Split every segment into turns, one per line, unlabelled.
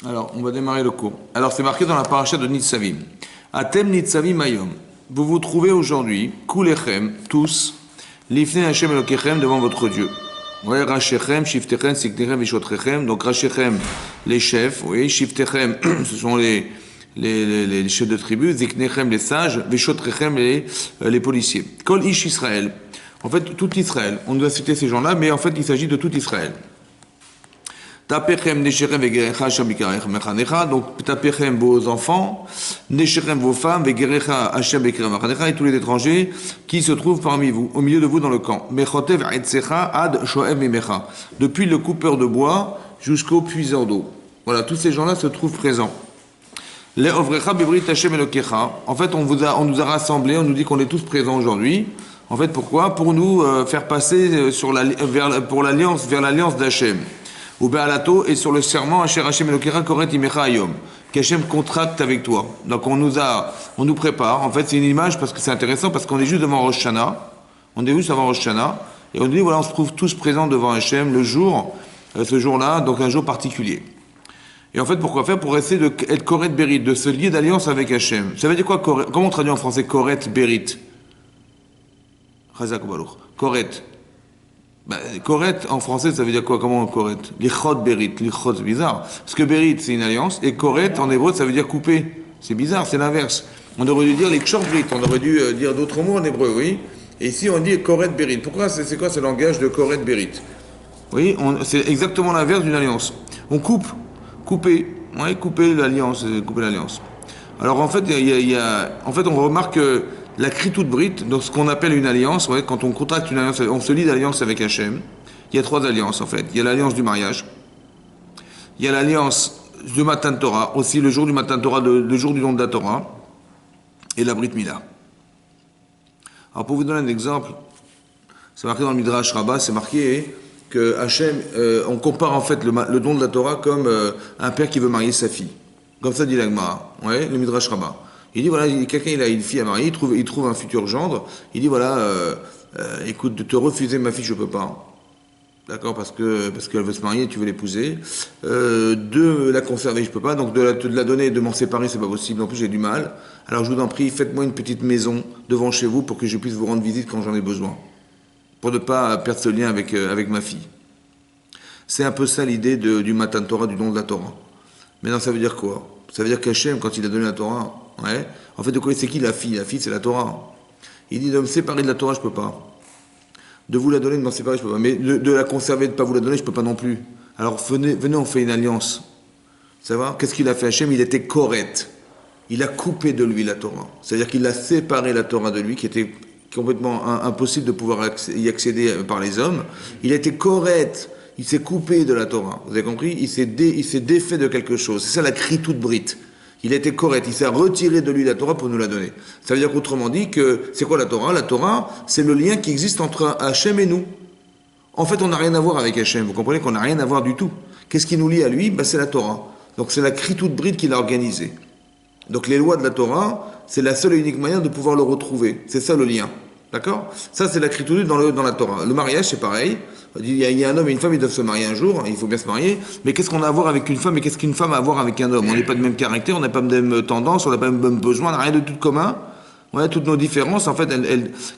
Alors, on va démarrer le cours. Alors, c'est marqué dans la paracha de Nitzavim. Atem Nitzavim Ayom. Vous vous trouvez aujourd'hui, Kulechem, tous, Lifnei Hashem Elokechem, devant votre Dieu. Ouais, Rachechem, Shiftechem, Siknechem, Vishotrechem. Donc, Rachechem, les chefs, oui, Shiftechem, ce sont les chefs de tribu, Ziknechem, les sages, Vishotrechem, les policiers. Kol Ish Israël. En fait, tout Israël. On doit citer ces gens-là, mais en fait, il s'agit de tout Israël. Tapechem, Nesherem, Vegerecha, Shabikarecha, Mechanecha. Donc, Tapechem, vos enfants, Nesherem, vos femmes, Vegerecha, Hashem, Bekerem, Mechanecha, et tous les étrangers qui se trouvent parmi vous, au milieu de vous dans le camp. Mechotev, Etsecha, Ad, Shoev, Memecha. Depuis le coupeur de bois jusqu'au puiseur d'eau. Voilà, tous ces gens-là se trouvent présents. Les Ovrecha, Bebrit, Hashem, Elokecha. En fait, on nous a rassemblés, on nous dit qu'on est tous présents aujourd'hui. En fait, pourquoi? Pour nous faire passer pour l'alliance, vers l'alliance d'Hachem. Ou Be'alato, et sur le serment, Asher Hashem Elokera Koret Imecha Ayom, qu'Hachem contracte avec toi. Donc on nous prépare. En fait, c'est une image parce que c'est intéressant, parce qu'on est juste devant Rosh Hashanah. On est juste avant Rosh Hashanah. Et on dit, voilà, on se trouve tous présents devant Hachem le jour, ce jour-là, donc un jour particulier. Et en fait, pourquoi faire? Pour essayer d'être Koret Berit, de se lier d'alliance avec Hachem. Ça veut dire quoi, Koret? Comment on traduit en français Koret Berit? Koret. Koret, en français, ça veut dire quoi? Comment Koret? Lichot Berit. Lichot, c'est bizarre. Parce que Berit, c'est une alliance. Et Koret, en hébreu, ça veut dire couper. C'est bizarre, c'est l'inverse. On aurait dû dire les Kshor Berit. On aurait dû dire d'autres mots en hébreu, oui. Et ici, on dit Koret Berit. Pourquoi? C'est quoi ce langage de Koret Berit? Oui, c'est exactement l'inverse d'une alliance. On coupe. Couper. Oui, couper l'alliance. Couper l'alliance. Alors, en fait, on remarque que la Kritout Brit, donc ce qu'on appelle une alliance, ouais, quand on contracte une alliance, on se lie d'alliance avec Hachem. Il y a trois alliances en fait. Il y a l'alliance du mariage, il y a l'alliance du Matan Torah, aussi le jour du Matan Torah, le jour du don de la Torah, et la Brit Mila. Alors pour vous donner un exemple, c'est marqué dans le Midrash Rabbah, c'est marqué que Hachem, on compare en fait le don de la Torah comme un père qui veut marier sa fille. Comme ça dit l'Agmara, ouais, le Midrash Rabbah. Il dit voilà, quelqu'un il a une fille à marier, il trouve un futur gendre, il dit voilà, écoute, de te refuser ma fille je peux pas, d'accord, parce qu'elle veut se marier, tu veux l'épouser, de la conserver je peux pas, donc de la donner, de m'en séparer c'est pas possible, en plus j'ai du mal, alors je vous en prie faites-moi une petite maison devant chez vous pour que je puisse vous rendre visite quand j'en ai besoin, pour ne pas perdre ce lien avec ma fille. C'est un peu ça l'idée du Matan Torah, du don de la Torah. Maintenant ça veut dire quoi? Ça veut dire qu'Hachem, quand il a donné la Torah, ouais, en fait, de quoi c'est qui la fille? La fille, c'est la Torah. Il dit de me séparer de la Torah, je peux pas. De vous la donner, de m'en séparer, je peux pas. Mais de la conserver, de ne pas vous la donner, je peux pas non plus. Alors venez, on fait une alliance. Ça va? Qu'est-ce qu'il a fait Hachem? Il était correct. Il a coupé de lui la Torah. C'est-à-dire qu'il a séparé la Torah de lui, qui était complètement impossible de pouvoir y accéder par les hommes. Il a été correct. Il s'est coupé de la Torah. Vous avez compris? Il s'est défait de quelque chose. C'est ça la Kritout Brit. Il a été correct. Il s'est retiré de lui la Torah pour nous la donner. Ça veut dire qu'autrement dit que, c'est quoi la Torah? La Torah, c'est le lien qui existe entre Hachem et nous. En fait, on n'a rien à voir avec Hachem. Vous comprenez qu'on n'a rien à voir du tout. Qu'est-ce qui nous lie à lui? Ben, c'est la Torah. Donc c'est la Kritout Brit qui l'a organisé. Donc les lois de la Torah, c'est la seule et unique manière de pouvoir le retrouver. C'est ça le lien. D'accord? Ça, c'est la Kritout dans la Torah. Le mariage, c'est pareil. Il y a un homme et une femme, ils doivent se marier un jour, il faut bien se marier, mais qu'est-ce qu'on a à voir avec une femme et qu'est-ce qu'une femme a à voir avec un homme? On n'est pas de même caractère, on n'a pas de même tendance, on n'a pas de même besoin, on n'a rien de tout commun. Ouais, toutes nos différences, en fait,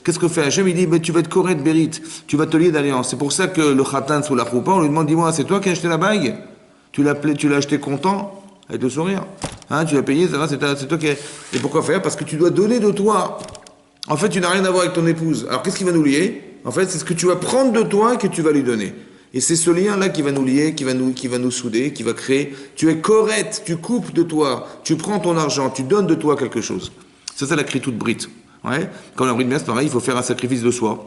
qu'est-ce que fait Hachem? Il dit, mais tu vas être Koret Berit, tu vas te lier d'alliance. C'est pour ça que le Khatan sous la choupa, on lui demande, dis-moi, c'est toi qui as acheté la bague? Tu l'as acheté content? Avec le sourire. Hein, tu l'as payé, ça va, c'est toi qui as... Et pourquoi faire? Parce que tu dois donner de toi. En fait, tu n'as rien à voir avec ton épouse. Alors, qu'est-ce qui va nous lier? En fait, c'est ce que tu vas prendre de toi et que tu vas lui donner. Et c'est ce lien-là qui va nous lier, qui va nous souder, qui va créer. Tu es correct, tu coupes de toi, tu prends ton argent, tu donnes de toi quelque chose. Ça, c'est la Kritout Brit. Ouais. Quand la Brit Mila, c'est pareil, il faut faire un sacrifice de soi.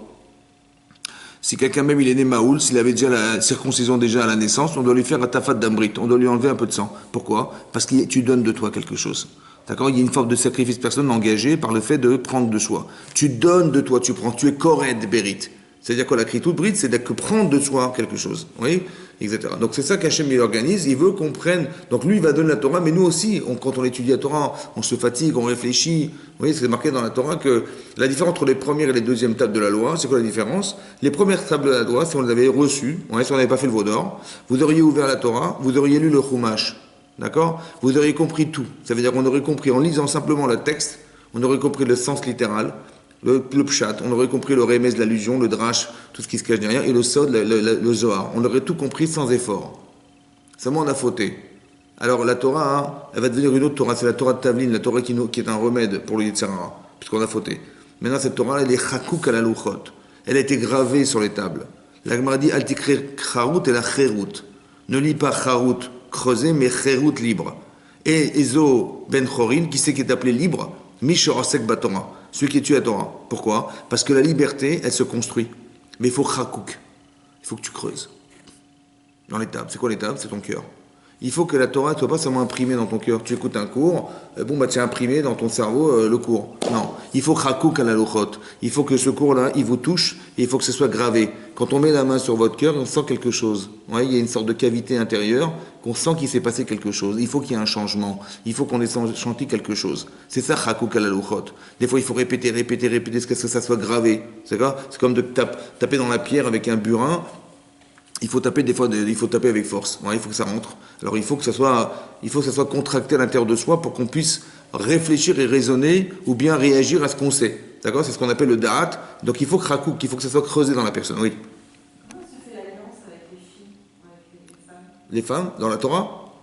Si quelqu'un même il est né Maoul, s'il avait déjà la circoncision déjà à la naissance, on doit lui faire un tafat d'ambrit, on doit lui enlever un peu de sang. Pourquoi? Parce que tu donnes de toi quelque chose. D'accord? Il y a une forme de sacrifice personnel engagé par le fait de prendre de soi. Tu donnes de toi, tu prends, tu es correct, Berit. C'est-à-dire quoi, la Kritout Brit, c'est de prendre de soi quelque chose. Oui? Etc. Donc c'est ça qu'Hachem il organise, il veut qu'on prenne. Donc lui il va donner la Torah, mais nous aussi, quand on étudie la Torah, on se fatigue, on réfléchit. Vous voyez, c'est marqué dans la Torah que la différence entre les premières et les deuxièmes tables de la loi, c'est quoi la différence? Les premières tables de la loi, si on les avait reçues, si on n'avait pas fait le veau d'or, vous auriez ouvert la Torah, vous auriez lu le Chumash. D'accord? Vous auriez compris tout. Ça veut dire qu'on aurait compris, en lisant simplement le texte, on aurait compris le sens littéral, le pshat, on aurait compris le remez, l'allusion, le drash, tout ce qui se cache derrière, et le sod, le zohar. On aurait tout compris sans effort. Seulement on a fauté. Alors la Torah, hein, elle va devenir une autre Torah, c'est la Torah de Tavlin, la Torah qui est un remède pour le Yetzer Hara, puisqu'on a fauté. Maintenant cette Torah, elle est chakouk à la luchot. Elle a été gravée sur les tables. La Gemara dit, al tikre charut et la cherut. Ne lis pas charut creusé, mais cherut libre. Et Ezo ben Chorin, qui c'est qui est appelé libre, Mishorasek Batora, celui qui tue la Torah. Pourquoi? Parce que la liberté, elle se construit. Mais il faut chakouk. Il faut que tu creuses. Dans les tables. C'est quoi les tables? C'est ton cœur. Il faut que la Torah ne soit pas seulement imprimée dans ton cœur. Tu écoutes un cours, tu as imprimé dans ton cerveau le cours. Non, il faut chakouk à la lochot. Il faut que ce cours-là, il vous touche et il faut que ce soit gravé. Quand on met la main sur votre cœur, on sent quelque chose. Ouais, il y a une sorte de cavité intérieure qu'on sent qu'il s'est passé quelque chose. Il faut qu'il y ait un changement. Il faut qu'on ait senti quelque chose. C'est ça chakouk à la lochot. Des fois, il faut répéter, jusqu'à ce que ça soit gravé. C'est comme de taper dans la pierre avec un burin. Il faut taper il faut taper avec force. Ouais, il faut que ça rentre. Alors il faut que ça soit contracté à l'intérieur de soi pour qu'on puisse réfléchir et raisonner ou bien réagir à ce qu'on sait. D'accord? C'est ce qu'on appelle le da'at. Donc il faut krakouk, il faut que ça soit creusé dans la personne. Oui.
Comment se fait l'alliance avec les filles, avec les femmes?
Les femmes dans la Torah?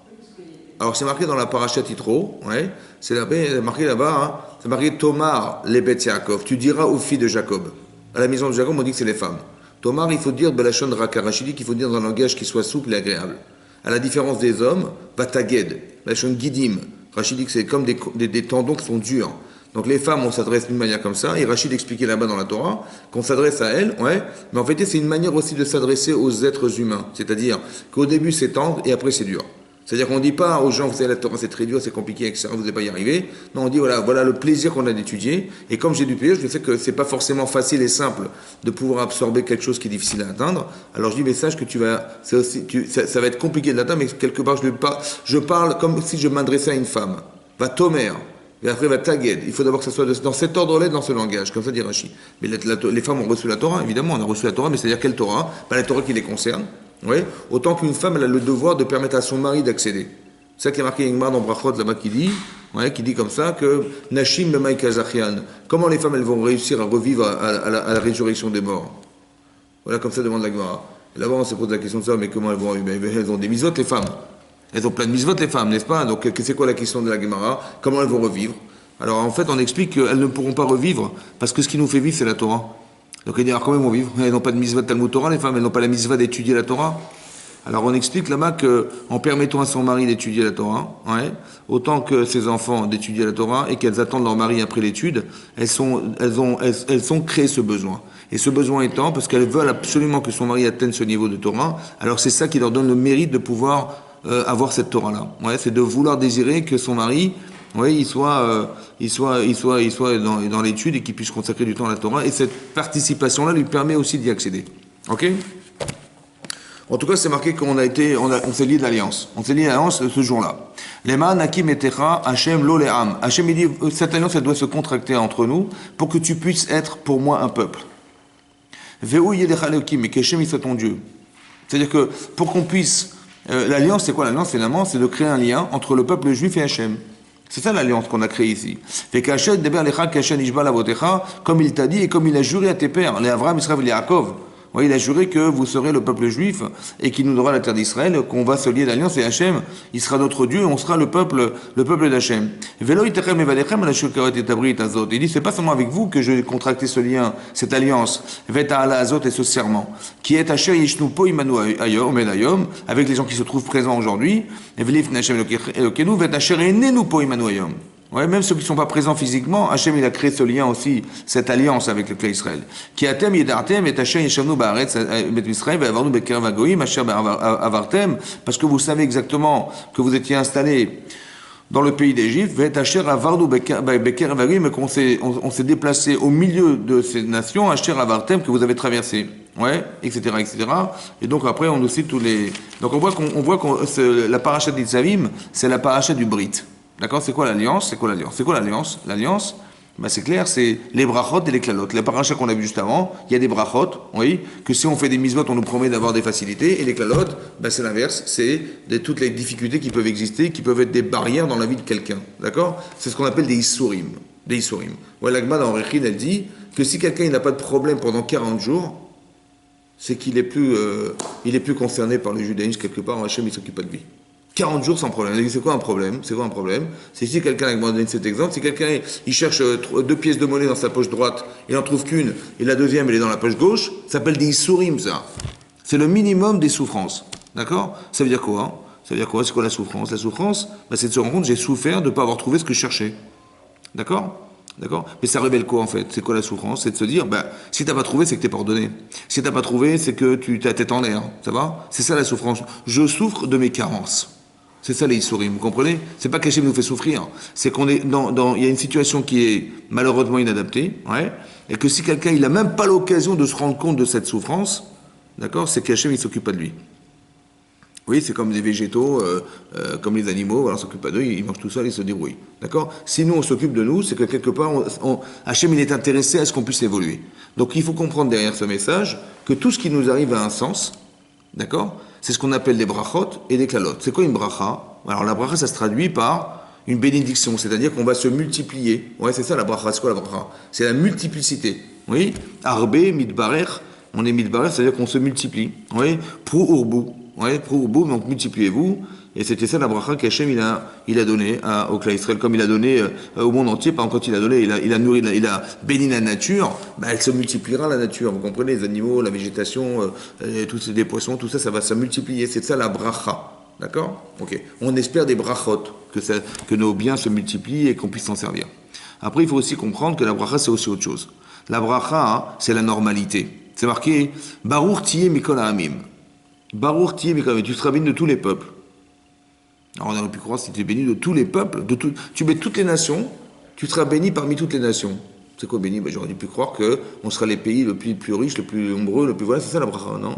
Alors c'est marqué dans la parashat Yitro. Ouais. C'est marqué là-bas. Hein, c'est marqué Tomar les Bet Yaakov. Tu diras aux filles de Jacob. À la maison de Jacob, on dit que c'est les femmes. Tomar, il faut dire Belashon Raka. Rachid dit qu'il faut dire dans un langage qui soit souple et agréable. À la différence des hommes, Bataged, Belashon Gidim. Rachid dit que c'est comme des tendons qui sont durs. Donc les femmes, on s'adresse d'une manière comme ça. Et Rachid expliquait là-bas dans la Torah qu'on s'adresse à elles, ouais. Mais en fait, c'est une manière aussi de s'adresser aux êtres humains. C'est-à-dire qu'au début, c'est tendre et après, c'est dur. C'est-à-dire qu'on ne dit pas aux gens, vous savez, la Torah c'est très dur, c'est compliqué, etc., vous n'allez pas y arriver. Non, on dit voilà le plaisir qu'on a d'étudier. Et comme j'ai du plaisir, je sais que c'est pas forcément facile et simple de pouvoir absorber quelque chose qui est difficile à atteindre. Alors je dis, mais sache que ça va être compliqué de l'atteindre, mais quelque part je parle comme si je m'adressais à une femme. Va tomer, et après va tagued. Il faut d'abord que ça soit dans cet ordre-là, dans ce langage, comme ça dit Rashi. Mais les femmes ont reçu la Torah, évidemment, on a reçu la Torah, mais c'est-à-dire quelle Torah? Pas la Torah qui les concerne. Oui, autant qu'une femme, elle a le devoir de permettre à son mari d'accéder. C'est ça qui est marqué Ingmar dans Brachot là-bas qui dit comme ça que Nashim Bemaï Kazachian. Comment les femmes elles vont réussir à revivre à la résurrection des morts? Voilà, comme ça demande la Gemara. Là-bas on se pose la question de ça, mais comment elles vont revivre? Elles ont des misvot les femmes. Elles ont plein de misvot les femmes, n'est-ce pas? Donc c'est quoi la question de la Gemara? Comment elles vont revivre? Alors en fait on explique qu'elles ne pourront pas revivre parce que ce qui nous fait vivre c'est la Torah. Donc il dit, alors comment elles vont vivre? Elles n'ont pas de mitzvah de Talmud Torah, les femmes, elles n'ont pas la mitzvah d'étudier la Torah. Alors on explique là-bas qu'en permettant à son mari d'étudier la Torah, ouais, autant que ses enfants d'étudier la Torah et qu'elles attendent leur mari après l'étude, elles ont créé ce besoin. Et ce besoin étant, parce qu'elles veulent absolument que son mari atteigne ce niveau de Torah, alors c'est ça qui leur donne le mérite de pouvoir avoir cette Torah-là. Ouais, c'est de vouloir désirer que son mari, oui, il soit dans l'étude et qu'il puisse consacrer du temps à la Torah. Et cette participation-là lui permet aussi d'y accéder. Ok? En tout cas, c'est marqué qu'on s'est lié de l'alliance. On s'est lié de l'alliance ce jour-là. Lema nakim etecha Hashem lo le'am. Hashem il dit, cette alliance, elle doit se contracter entre nous pour que tu puisses être pour moi un peuple. Ve'u yedecha le'okim, mais qu'Hashem il soit ton Dieu. C'est-à-dire que pour qu'on puisse, l'alliance, c'est quoi l'alliance? Finalement, c'est de créer un lien entre le peuple juif et Hashem. C'est ça l'alliance qu'on a créée ici. Fait qu'Hashem deber lecha qu'Hashem ishba lavotecha, comme il t'a dit et comme il a juré à tes pères, les Avraham, Israël et Yaakov. Oui, il a juré que vous serez le peuple juif et qu'il nous donnera la terre d'Israël, qu'on va se lier d'alliance et Hachem, il sera notre Dieu et on sera le peuple d'Hachem. Il dit, c'est pas seulement avec vous que je vais contracter ce lien, cette alliance, et ce serment, qui est avec les gens qui se trouvent présents aujourd'hui, ouais, même ceux qui ne sont pas présents physiquement, Hachem il a créé ce lien aussi, cette alliance avec le clan Israël. Qui atem yedartem et Hachem yeshamnu ba'aretz bet Israël ve'avarnu bekerev hagoyim asher avartem, parce que vous savez exactement que vous étiez installés dans le pays d'Égypte, ve'et asher avarnu bekerev hagoyim, qu'on on s'est déplacé au milieu de ces nations, asher avartem que vous avez traversé. Ouais, etc., etc. Et donc après on nous cite tous les. Donc on voit que la paracha d'Itzavim, c'est la paracha du Brit. D'accord? C'est quoi l'alliance? L'alliance, Ben c'est clair, c'est les brachot et les klalot. La paracha qu'on a vu juste avant, il y a des brachot, oui, que si on fait des mitzvot, on nous promet d'avoir des facilités, et les klalot, ben c'est l'inverse, c'est toutes les difficultés qui peuvent exister, qui peuvent être des barrières dans la vie de quelqu'un, d'accord? C'est ce qu'on appelle des issourim, des issourim. Ouais, l'Agma dans Rechin, elle dit que si quelqu'un n'a pas de problème pendant 40 jours, c'est qu'il est plus concerné par le judaïsme quelque part, Hachem il s'occupe pas de lui. 40 jours sans problème. C'est quoi un problème? C'est quoi un problème? C'est si quelqu'un, avec moi donné cet exemple, si quelqu'un il cherche 2 pièces de monnaie dans sa poche droite, il n'en trouve qu'une, et la deuxième elle est dans la poche gauche, ça s'appelle des issourim ça. C'est le minimum des souffrances. D'accord? Ça veut dire quoi? Ça veut dire quoi? C'est quoi la souffrance? La souffrance, ben, c'est de se rendre compte, j'ai souffert de ne pas avoir trouvé ce que je cherchais. D'accord? D'accord? Mais ça révèle quoi en fait? C'est quoi la souffrance? C'est de se dire, ben, si t'as pas trouvé, c'est que t'es pas ordonné. Si t'as pas trouvé, c'est que tu t'as la tête en l'air. Ça va? C'est ça la souffrance. Je souffre de mes carences. C'est ça les Issourim, vous comprenez? C'est pas qu'Hachem nous fait souffrir. C'est qu'on est il y a une situation qui est malheureusement inadaptée, ouais, et que si quelqu'un il a même pas l'occasion de se rendre compte de cette souffrance, d'accord, c'est qu'Hachem il s'occupe pas de lui. Oui, c'est comme des végétaux, comme les animaux, voilà, on s'occupe pas d'eux, ils mangent tout seuls, ils se débrouillent. D'accord? Si nous on s'occupe de nous, c'est que quelque part, Hachem il est intéressé à ce qu'on puisse évoluer. Donc il faut comprendre derrière ce message que tout ce qui nous arrive a un sens, d'accord? C'est ce qu'on appelle les brachot et les klalot. C'est quoi une bracha? Alors la bracha, ça se traduit par une bénédiction, c'est-à-dire qu'on va se multiplier. Ouais, c'est ça la bracha. C'est quoi la bracha? C'est la multiplicité. Oui? Arbe, mitbarer, on est mitbarer, c'est-à-dire qu'on se multiplie. Oui? Prou urbu. Ouais, prou urbu, donc multipliez-vous. Et c'était ça la bracha qu'Hachem il a donné au clan Israël, comme il a donné au monde entier. Par exemple, quand il a donné, il a nourri, il a béni la nature, bah, elle se multipliera la nature. Vous comprenez, les animaux, la végétation, tous les poissons, tout ça, ça va se multiplier. C'est ça la bracha. D'accord? Ok. On espère des brachot, que nos biens se multiplient et qu'on puisse s'en servir. Après, il faut aussi comprendre que la bracha, c'est aussi autre chose. La bracha, hein, c'est la normalité. C'est marqué, Baruch tiye mikol ha'amim. Baruch tiye mikol ha'amim. Tu seras béni de tous les peuples. Alors on aurait pu croire que si tu es béni de tous les peuples, tu mets toutes les nations, tu seras béni parmi toutes les nations. C'est quoi béni? Ben, j'aurais pu croire qu'on sera les pays le plus riches, le plus nombreux, le plus... Voilà, c'est ça la bracha, non?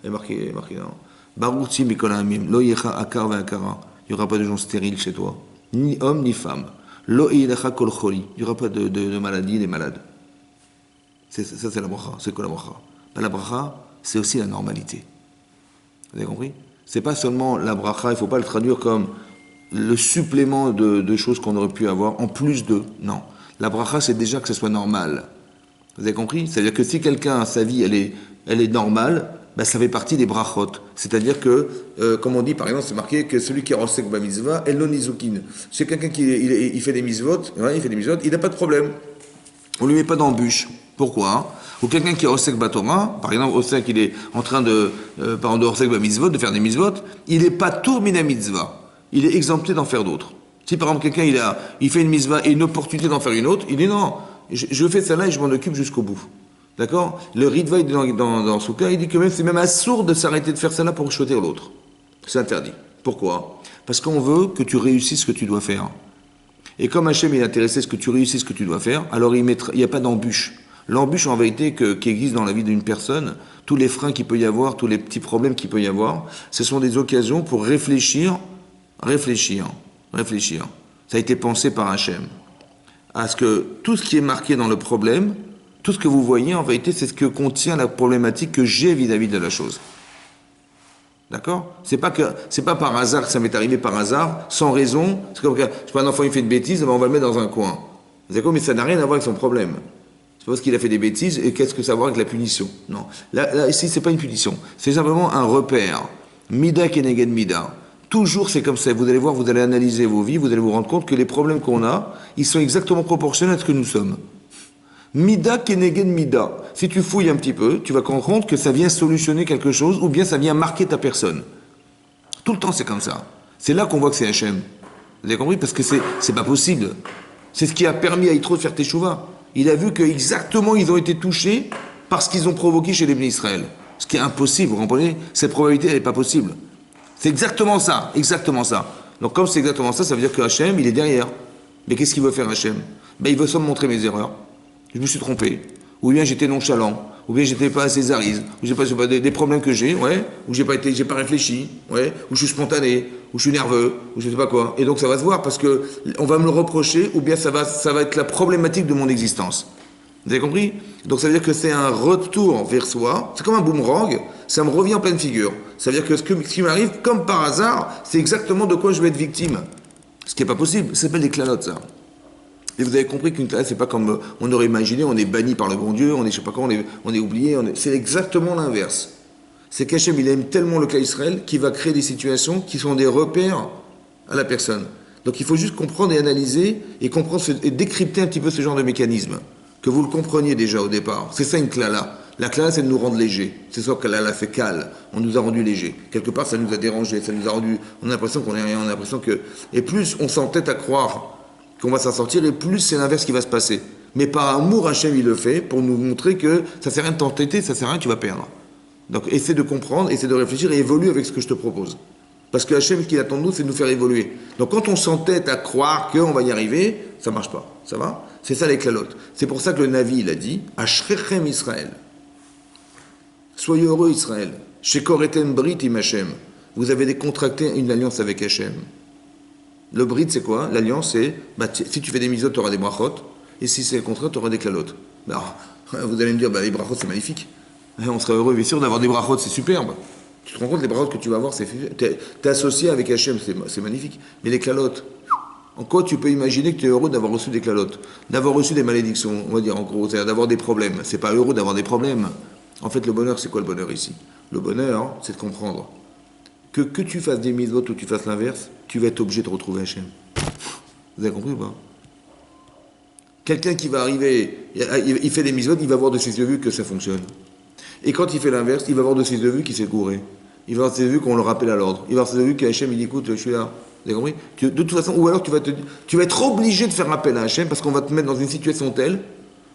Elle est marqué non. Baruch ti mikol ha'amim, lo yecha akar ve'akara. Il n'y aura pas de gens stériles chez toi, ni hommes ni femmes. Lo yecha kol choli. Il n'y aura pas de maladies, des malades. Ça, c'est la bracha. C'est quoi la bracha? Ben, la bracha, c'est aussi la normalité. Vous avez compris? C'est pas seulement la bracha, il faut pas le traduire comme le supplément de choses qu'on aurait pu avoir, en plus de. Non. La bracha, c'est déjà que ce soit normal. Vous avez compris? C'est-à-dire que si quelqu'un, sa vie, elle est normale, ben, ça fait partie des brachot. C'est-à-dire que, comme on dit, par exemple, c'est marqué que celui qui est rosek ba mitzvah, el lo nizukin. C'est quelqu'un qui il fait des mitzvot, ouais, il n'a pas de problème. On lui met pas d'embûche. Pourquoi? Ou quelqu'un qui est Osek Batora, par exemple, Osek, il est en train par exemple, de Osek Bamitzvot, de faire des mitzvot, il n'est pas tour mina mitzvah. Il est exempté d'en faire d'autres. Si par exemple, quelqu'un, il fait une mitzvah et une opportunité d'en faire une autre, il dit non, je fais celle-là et je m'en occupe jusqu'au bout. D'accord? Le Ritva, dans ce cas, il dit que même, c'est même assourd de s'arrêter de faire celle-là pour choisir l'autre. C'est interdit. Pourquoi? Parce qu'on veut que tu réussisses ce que tu dois faire. Et comme Hachem est intéressé à ce que tu réussisses ce que tu dois faire, alors il n'y a pas d'embûche. L'embûche, en vérité, qui existe dans la vie d'une personne, tous les freins qu'il peut y avoir, tous les petits problèmes qu'il peut y avoir, ce sont des occasions pour réfléchir. Ça a été pensé par Hachem. À ce que tout ce qui est marqué dans le problème, tout ce que vous voyez, en vérité, c'est ce que contient la problématique que j'ai vis-à-vis de la chose. D'accord? C'est pas par hasard que ça m'est arrivé par hasard, sans raison. C'est comme un enfant, il fait une bêtise, ben on va le mettre dans un coin. D'accord? Mais ça n'a rien à voir avec son problème. C'est parce qu'il a fait des bêtises, et qu'est-ce que ça a à voir avec la punition? Non. Là, ici, c'est pas une punition. C'est simplement un repère. Mida keneged mida. Toujours, c'est comme ça. Vous allez voir, vous allez analyser vos vies, vous allez vous rendre compte que les problèmes qu'on a, ils sont exactement proportionnels à ce que nous sommes. Mida keneged mida. Si tu fouilles un petit peu, tu vas te rendre compte que ça vient solutionner quelque chose, ou bien ça vient marquer ta personne. Tout le temps, c'est comme ça. C'est là qu'on voit que c'est Hachem. Vous avez compris? Parce que c'est pas possible. C'est ce qui a permis à Yitro de faire Teshuvah. Il a vu que exactement ils ont été touchés par ce qu'ils ont provoqué chez les Bnei Israël. Ce qui est impossible, vous comprenez? Cette probabilité, elle n'est pas possible. C'est exactement ça, exactement ça. Donc comme c'est exactement ça, ça veut dire que Hachem, il est derrière. Mais qu'est-ce qu'il veut faire Hachem? Ben, il veut seulement montrer mes erreurs. Je me suis trompé. Ou bien j'étais nonchalant. ou bien j'étais pas à Césarise, ou j'ai pas, je sais pas, des problèmes que j'ai, ouais, ou j'ai pas réfléchi, ouais, ou je suis spontané, ou je suis nerveux, ou je sais pas quoi. Et donc ça va se voir parce que on va me le reprocher, ou bien ça va être la problématique de mon existence. Vous avez compris? Donc ça veut dire que c'est un retour vers soi, c'est comme un boomerang, ça me revient en pleine figure. Ça veut dire que ce qui m'arrive, comme par hasard, c'est exactement de quoi je vais être victime. Ce qui n'est pas possible, ça s'appelle des clalotes, ça. Et vous avez compris qu'une classe, c'est pas comme on aurait imaginé, on est banni par le bon Dieu, on est je sais pas quoi, on est oublié, c'est exactement l'inverse. C'est qu'Hachem, il aime tellement le cas Israël qu'il va créer des situations qui sont des repères à la personne. Donc il faut juste comprendre et analyser et comprendre et décrypter un petit peu ce genre de mécanisme. Que vous le compreniez déjà au départ. C'est ça une klala. La klala, c'est de nous rendre légers. C'est ça que klala fait cale. On nous a rendu légers. Quelque part, ça nous a dérangé. Ça nous a rendu. On a l'impression qu'on est rien. On a l'impression que. Et plus on s'entête à croire qu'on va s'en sortir, et plus c'est l'inverse qui va se passer. Mais par amour, Hachem, il le fait pour nous montrer que ça sert à rien de t'entêter, ça sert à rien, tu vas perdre. Donc essaie de comprendre, essaie de réfléchir et évolue avec ce que je te propose. Parce que Hachem, ce qu'il attend de nous, c'est de nous faire évoluer. Donc quand on s'entête à croire qu'on va y arriver, ça marche pas. Ça va? C'est ça les clalotes. C'est pour ça que le Navi, il a dit Ashrechem Israël. Soyez heureux, Israël. Shekoreten Brit im Hachem. Vous avez contracté une alliance avec Hachem. Le Brit, c'est quoi? L'alliance, c'est si tu fais des misotes, tu auras des brachot. Et si c'est le contraire, tu auras des clalotes. Alors, vous allez me dire les brachot, c'est magnifique. On serait heureux, bien sûr, d'avoir des brachot, c'est superbe. Tu te rends compte, les brachot que tu vas avoir, t'es associé avec Hachem, c'est magnifique. Mais les clalotes, en quoi tu peux imaginer que tu es heureux d'avoir reçu des clalotes, d'avoir reçu des malédictions, on va dire en gros, c'est-à-dire d'avoir des problèmes. C'est pas heureux d'avoir des problèmes. En fait, le bonheur, c'est quoi le bonheur ici? Le bonheur, c'est de comprendre que tu fasses des mitzvot ou tu fasses l'inverse, tu vas être obligé de retrouver Hachem. Vous avez compris ou pas? Quelqu'un qui va arriver, il fait des mitzvot, il va voir de ses yeux vus que ça fonctionne. Et quand il fait l'inverse, il va voir de ses yeux vus qu'il s'est gouré. Il va voir de ses yeux vus qu'on le rappelle à l'ordre. Il va voir de ses yeux vus qu'Hachem, il dit écoute, je suis là. Vous avez compris? De toute façon, ou alors tu vas être obligé de faire appel à Hachem parce qu'on va te mettre dans une situation telle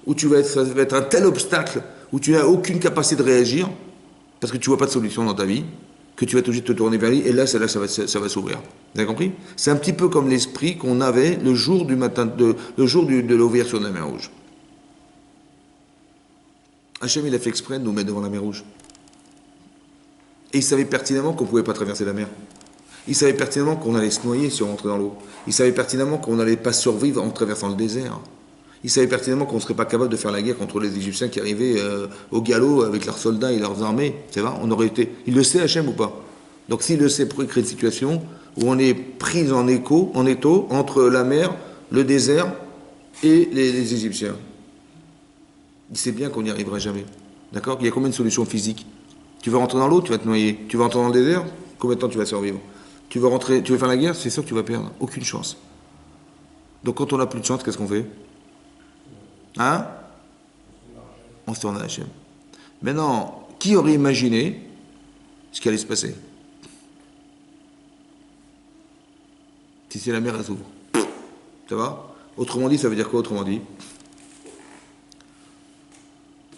où ça va être un tel obstacle où tu n'as aucune capacité de réagir parce que tu vois pas de solution dans ta vie, que tu vas être obligé de te tourner vers lui et là ça va s'ouvrir. Vous avez compris? C'est un petit peu comme l'esprit qu'on avait le jour du matin, le jour de l'ouverture de la mer Rouge. Hachem, il a fait exprès de nous mettre devant la mer Rouge. Et il savait pertinemment qu'on ne pouvait pas traverser la mer. Il savait pertinemment qu'on allait se noyer si on rentrait dans l'eau. Il savait pertinemment qu'on n'allait pas survivre en traversant le désert. Il savait pertinemment qu'on ne serait pas capable de faire la guerre contre les Égyptiens qui arrivaient au galop avec leurs soldats et leurs armées. C'est vrai, on aurait été. Il le sait, Hachem, ou pas? Donc s'il le sait, pourquoi il crée une situation où on est pris en étau entre la mer, le désert et les Égyptiens? Il sait bien qu'on n'y arrivera jamais. D'accord? Il y a combien de solutions physiques? Tu veux rentrer dans l'eau, tu vas te noyer. Tu veux rentrer dans le désert, combien de temps tu vas survivre? Tu veux faire la guerre, c'est sûr que tu vas perdre. Aucune chance. Donc quand on n'a plus de chance, qu'est-ce qu'on fait? Hein? On se tourne à Hachem. Maintenant, qui aurait imaginé ce qui allait se passer? Si c'est la mer, elle s'ouvre. Ça va? Autrement dit, ça veut dire quoi autrement dit?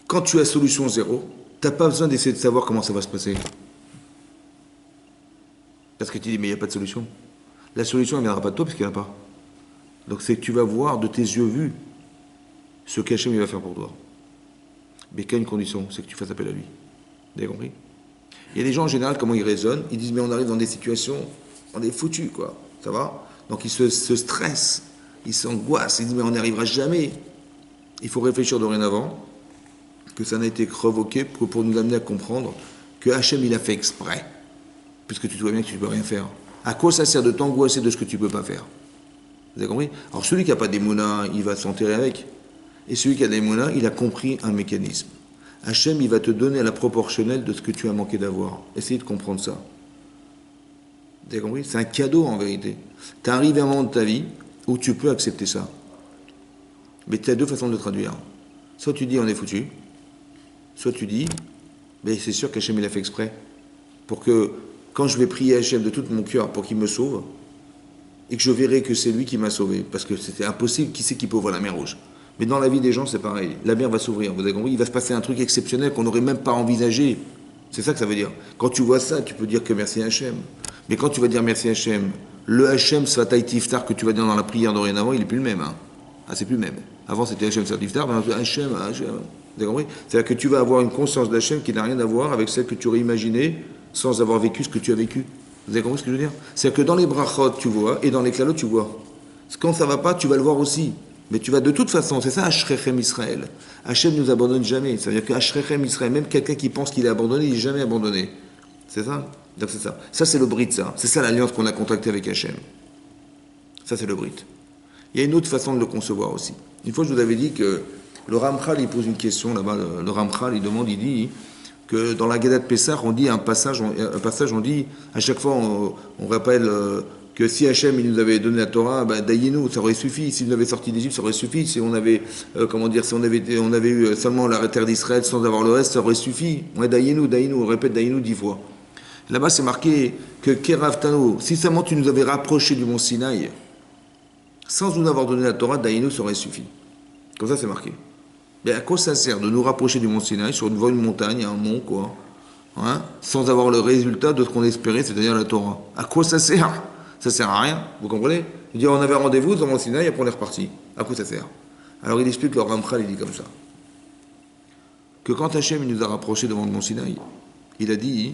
Quand tu as solution zéro, tu n'as pas besoin d'essayer de savoir comment ça va se passer. Parce que tu dis, mais il n'y a pas de solution. La solution, elle ne viendra pas de toi, parce qu'il n'y en a pas. Donc c'est que tu vas voir de tes yeux vus ce qu'Hachem il va faire pour toi. Mais qu'à une condition, c'est que tu fasses appel à lui. Vous avez compris? Il y a des gens en général, comment ils raisonnent? Ils disent, mais on arrive dans des situations, on est foutus, quoi. Ça va? Donc ils se stressent, ils s'angoissent, ils disent, mais on n'y arrivera jamais. Il faut réfléchir dorénavant que ça n'a été provoqué pour nous amener à comprendre que Hachem, il a fait exprès. Puisque tu vois bien que tu ne peux rien faire. À quoi ça sert de t'angoisser de ce que tu ne peux pas faire? Vous avez compris? Alors celui qui n'a pas d'émouna, il va s'enterrer avec. Et celui qui a d'émouna, il a compris un mécanisme. Hachem, il va te donner à la proportionnelle de ce que tu as manqué d'avoir. Essayez de comprendre ça. Vous avez compris? C'est un cadeau en vérité. Tu arrives à un moment de ta vie où tu peux accepter ça. Mais tu as deux façons de le traduire. Soit tu dis on est foutu, soit tu dis mais c'est sûr qu'Hachem il a fait exprès. Pour que quand je vais prier Hachem de tout mon cœur pour qu'il me sauve, et que je verrai que c'est lui qui m'a sauvé, parce que c'était impossible, qui c'est qui peut ouvrir la mer Rouge? Mais dans la vie des gens, c'est pareil. La mer va s'ouvrir, vous avez compris? Il va se passer un truc exceptionnel qu'on n'aurait même pas envisagé. C'est ça que ça veut dire. Quand tu vois ça, tu peux dire que merci Hachem. Mais quand tu vas dire merci Hachem, le Hachem Svatay Tiftar que tu vas dire dans la prière dorénavant, il n'est plus le même. Hein. Ah, c'est plus le même. Avant, c'était Hachem Svatay Tiftar, maintenant, Hachem. Vous avez compris? C'est-à-dire que tu vas avoir une conscience d'Hachem qui n'a rien à voir avec celle que tu aurais imaginée sans avoir vécu ce que tu as vécu. Vous avez compris ce que je veux dire? C'est-à-dire que dans les brachot, tu vois, et dans les klalotes, tu vois. Quand ça va pas, tu vas le voir aussi. Mais tu vas de toute façon, c'est ça Ashrechem Israël. Hachem ne nous abandonne jamais. Ça veut dire que Ashrechem Israël, même quelqu'un qui pense qu'il est abandonné, il n'est jamais abandonné. C'est ça? Donc c'est ça. Ça c'est le Brit, ça. C'est ça l'alliance qu'on a contractée avec Hachem. Ça c'est le Brit. Il y a une autre façon de le concevoir aussi. Une fois je vous avais dit que le Ramchal, il pose une question là-bas. Le Ramchal, il demande, il dit que dans la Gada de Pessah, on dit un passage, on dit, à chaque fois on rappelle que si Hachem il nous avait donné la Torah, ben, Dayenu, ça aurait suffi. S'il nous avait sorti d'Égypte, ça aurait suffi. Si on avait, si on avait eu seulement la terre d'Israël sans avoir le reste, ça aurait suffi. Ouais, Dayenu, on répète Dayenu 10 fois. Là-bas, c'est marqué que Kerav Tano, si seulement tu nous avais rapproché du mont Sinaï, sans nous avoir donné la Torah, Dayenu, ça aurait suffi. Comme ça, c'est marqué. Mais à quoi ça sert de nous rapprocher du mont Sinaï sur une montagne, un mont, quoi, hein, sans avoir le résultat de ce qu'on espérait, c'est-à-dire la Torah? À quoi ça sert? Ça sert à rien, vous comprenez? Il dit on avait rendez-vous dans le mont Sinaï, après on est reparti. À quoi ça sert? Alors il explique, le Ramchal, il dit comme ça, que quand Hachem il nous a rapprochés devant le mont Sinaï, il a dit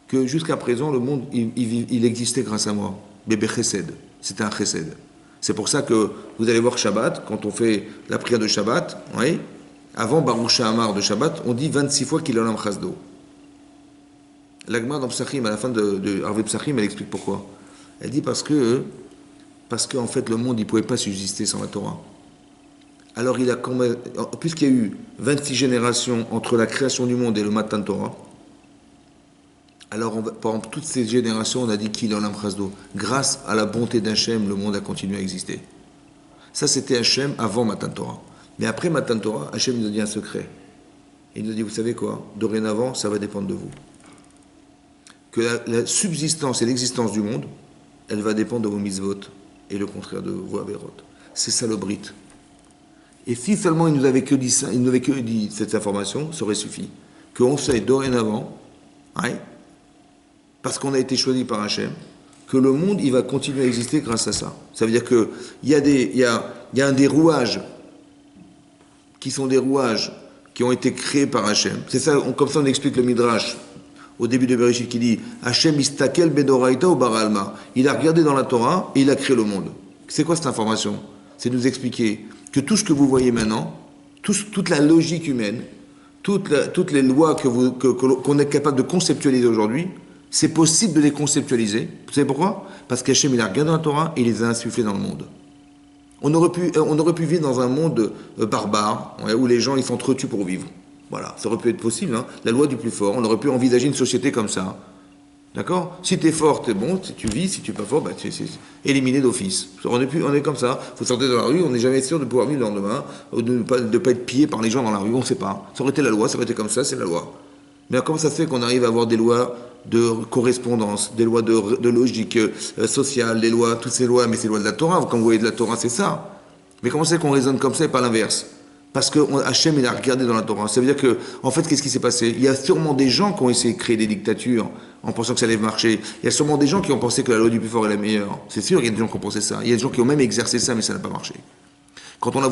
que jusqu'à présent, le monde, il existait grâce à moi. Bébé Chesed, c'était un Chesed. C'est pour ça que vous allez voir Shabbat, quand on fait la prière de Shabbat, oui, avant Baruch Sha'amar de Shabbat, on dit 26 fois qu'il a l'âme chasdo. L'Agma dans Psachim, à la fin de Harvey Psachim, elle explique pourquoi. Elle dit parce qu'en fait le monde, il ne pouvait pas subsister sans la Torah. Alors puisqu'il y a eu 26 générations entre la création du monde et le Matan Torah, alors pendant toutes ces générations, on a dit qu'il est l'âme chasdo. Grâce à la bonté d'Hachem, le monde a continué à exister. Ça, c'était Hachem avant Matan Torah. Mais après Matan Torah, Hachem nous a dit un secret. Il nous a dit, vous savez quoi? Dorénavant, ça va dépendre de vous. Que la subsistance et l'existence du monde, elle va dépendre de vos mitzvot et le contraire de vos averot. C'est ça le Brit. Et si seulement il nous avait que dit ça, il nous avait que dit cette information, ça aurait suffi. Qu'on sait dorénavant, ouais, parce qu'on a été choisi par Hachem, que le monde il va continuer à exister grâce à ça. Ça veut dire qu'il y a des rouages qui sont des rouages qui ont été créés par Hachem. C'est ça, comme ça on explique le Midrash au début de Bereshit qui dit Hachem istakel bedoraita ou baralma. Il a regardé dans la Torah et il a créé le monde. C'est quoi cette information? C'est de nous expliquer que tout ce que vous voyez maintenant, toute la logique humaine, toutes les lois qu'on est capable de conceptualiser aujourd'hui, c'est possible de les conceptualiser. Vous savez pourquoi? Parce qu'Hachem il a regardé dans la Torah et il les a insufflés dans le monde. On aurait pu vivre dans un monde barbare, ouais, où les gens ils s'entretuent pour vivre. Voilà, ça aurait pu être possible, hein. La loi du plus fort, on aurait pu envisager une société comme ça. D'accord? Si t'es fort, t'es bon, si tu vis, si tu es pas fort, bah, c'est éliminé d'office. On est comme ça, vous sortez dans la rue, on n'est jamais sûr de pouvoir vivre le lendemain, ou de ne pas être pillé par les gens dans la rue, on ne sait pas. Ça aurait été la loi, ça aurait été comme ça, c'est la loi. Mais comment ça se fait qu'on arrive à avoir des lois de correspondance, des lois de logique sociale, des lois, toutes ces lois, mais ces lois de la Torah, quand vous voyez de la Torah, c'est ça. Mais comment c'est qu'on raisonne comme ça et pas l'inverse? Parce que Hachem, il a regardé dans la Torah. Ça veut dire que, en fait, qu'est-ce qui s'est passé? Il y a sûrement des gens qui ont essayé de créer des dictatures en pensant que ça allait marcher. Il y a sûrement des gens qui ont pensé que la loi du plus fort est la meilleure. C'est sûr, il y a des gens qui ont pensé ça. Il y a des gens qui ont même exercé ça, mais ça n'a pas marché. Quand on a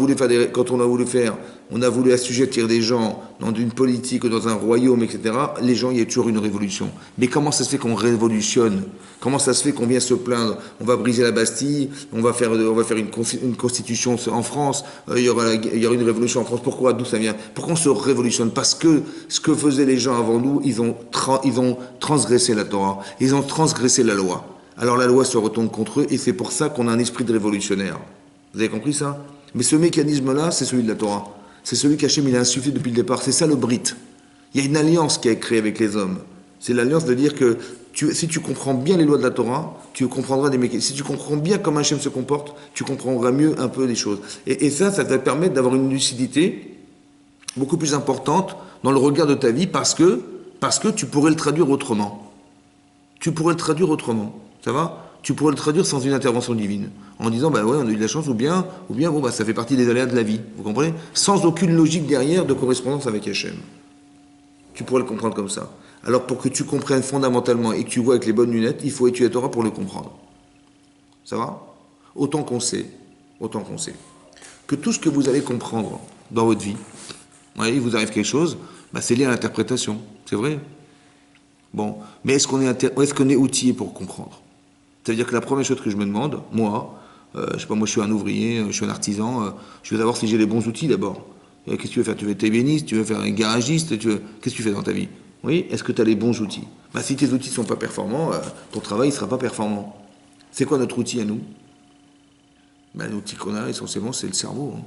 voulu assujettir des gens dans une politique ou dans un royaume, etc., les gens, il y a toujours une révolution. Mais comment ça se fait qu'on révolutionne? Comment ça se fait qu'on vient se plaindre? On va briser la Bastille, on va faire une constitution en France, il y aura une révolution en France. Pourquoi? D'où ça vient? Pourquoi on se révolutionne? Parce que ce que faisaient les gens avant nous, ils ont transgressé la Torah, ils ont transgressé la loi. Alors la loi se retourne contre eux et c'est pour ça qu'on a un esprit de révolutionnaire. Vous avez compris ça? Mais ce mécanisme-là, c'est celui de la Torah. C'est celui qu'Hachem il a insufflé depuis le départ. C'est ça le Brit. Il y a une alliance qui est créée avec les hommes. C'est l'alliance de dire que si tu comprends bien les lois de la Torah, tu comprendras des mécanismes. Si tu comprends bien comment Hachem se comporte, tu comprendras mieux un peu les choses. Et ça va te permettre d'avoir une lucidité beaucoup plus importante dans le regard de ta vie parce que tu pourrais le traduire autrement. Tu pourrais le traduire autrement. Ça va? Tu pourrais le traduire sans une intervention divine, en disant bah ouais on a eu de la chance ou bien bon bah ça fait partie des aléas de la vie, vous comprenez? Sans aucune logique derrière de correspondance avec Hachem. Tu pourrais le comprendre comme ça. Alors pour que tu comprennes fondamentalement et que tu vois avec les bonnes lunettes, il faut étudier la Torah pour le comprendre. Ça va? Autant qu'on sait que tout ce que vous allez comprendre dans votre vie, Ouais, il vous arrive quelque chose, bah, c'est lié à l'interprétation. C'est vrai. Bon. Mais est-ce qu'on est outillé pour comprendre? Ça veut dire que la première chose que je me demande, moi, je sais pas, moi je suis un ouvrier, je suis un artisan, je veux savoir si j'ai les bons outils d'abord. Qu'est-ce que tu veux faire? Tu veux être ébéniste, tu veux faire un garagiste, qu'est-ce que tu fais dans ta vie? Oui, est-ce que tu as les bons outils? Bah, si tes outils ne sont pas performants, ton travail ne sera pas performant. C'est quoi notre outil à nous? Bah, l'outil qu'on a essentiellement, c'est le cerveau. Hein.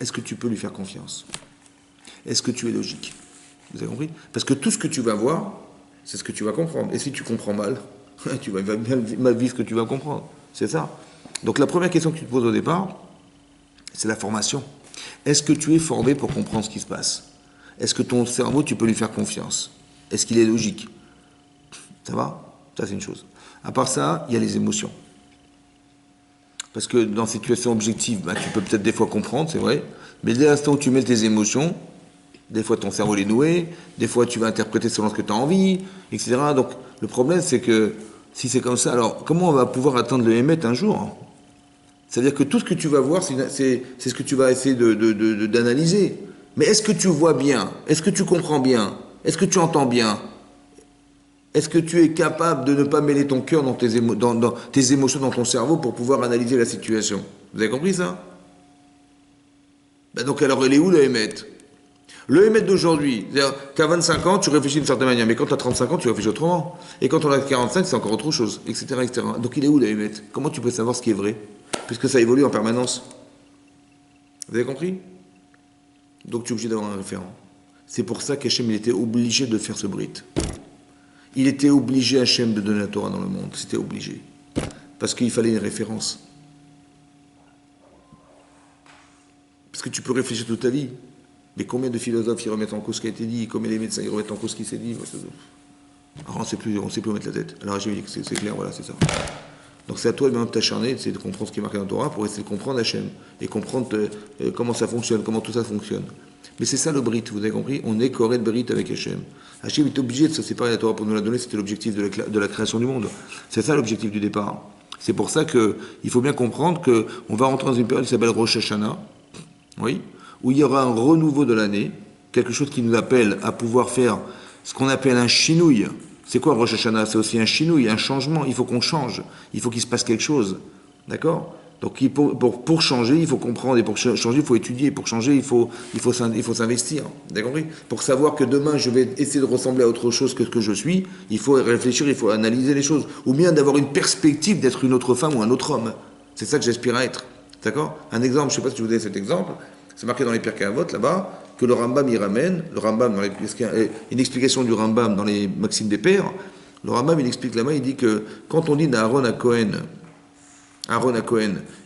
Est-ce que tu peux lui faire confiance? Est-ce que tu es logique? Vous avez compris? Parce que tout ce que tu vas voir, c'est ce que tu vas comprendre. Et si tu comprends mal, tu vas mal vivre ce que tu vas comprendre. C'est ça. Donc la première question que tu te poses au départ, c'est la formation. Est-ce que tu es formé pour comprendre ce qui se passe? Est-ce que ton cerveau, tu peux lui faire confiance? Est-ce qu'il est logique? Ça va? Ça, c'est une chose. À part ça, il y a les émotions. Parce que dans cette situation objective, bah, tu peux peut-être des fois comprendre, c'est vrai, mais dès l'instant où tu mets tes émotions, des fois ton cerveau est noué, des fois tu vas interpréter selon ce que tu as envie, etc. Donc le problème, c'est que si c'est comme ça, alors comment on va pouvoir atteindre le Hémet un jour? C'est-à-dire que tout ce que tu vas voir, c'est ce que tu vas essayer d'analyser. Mais est-ce que tu vois bien? Est-ce que tu comprends bien? Est-ce que tu entends bien? Est-ce que tu es capable de ne pas mêler ton cœur dans tes émotions, dans ton cerveau pour pouvoir analyser la situation? Vous avez compris ça? Ben donc alors, il est où le Hémet? Le Hémet d'aujourd'hui, c'est-à-dire qu'à 25 ans, tu réfléchis d'une certaine manière, mais quand tu as 35 ans, tu réfléchis autrement. Et quand on a 45, c'est encore autre chose, etc., etc. Donc il est où le Hémet? Comment tu peux savoir ce qui est vrai? Puisque ça évolue en permanence. Vous avez compris? Donc tu es obligé d'avoir un référent. C'est pour ça qu'Hachem, il était obligé de faire ce brit. Il était obligé, Hachem, de donner la Torah dans le monde. C'était obligé. Parce qu'il fallait une référence. Parce que tu peux réfléchir toute ta vie. Mais combien de philosophes ils remettent en cause ce qui a été dit? Combien de médecins ils remettent en cause ce qui s'est dit? Alors on ne sait plus où mettre la tête. Alors j'ai dit que c'est clair, voilà, c'est ça. Donc c'est à toi de t'acharner, de comprendre ce qui est marqué dans la Torah pour essayer de comprendre Hachem. Et comprendre comment ça fonctionne, comment tout ça fonctionne. Mais c'est ça le brit, vous avez compris? On est coré de brit avec Hachem. Hachem est obligé de se séparer de la Torah pour nous la donner, c'était l'objectif de la création du monde. C'est ça l'objectif du départ. C'est pour ça qu'il faut bien comprendre qu'on va rentrer dans une période qui s'appelle Rosh Hashanah, oui, où il y aura un renouveau de l'année, quelque chose qui nous appelle à pouvoir faire ce qu'on appelle un chinouille. C'est quoi Rosh Hashanah? C'est aussi un chinouille, un changement. Il faut qu'on change. Il faut qu'il se passe quelque chose. D'accord? Donc pour changer, il faut comprendre. Et pour changer, il faut étudier. Pour changer, il faut s'investir. Vous avez compris? Pour savoir que demain, je vais essayer de ressembler à autre chose que ce que je suis, il faut réfléchir, il faut analyser les choses. Ou bien d'avoir une perspective d'être une autre femme ou un autre homme. C'est ça que j'aspire à être. D'accord? Un exemple, je ne sais pas si je vous donne cet exemple. C'est marqué dans les Pirkei Avot, là-bas, que le Rambam y ramène, le Rambam, parce qu'il y a une explication du Rambam dans les Maximes des Pères, le Rambam, il explique là-bas, il dit que quand on dit d'Aaron à Cohen,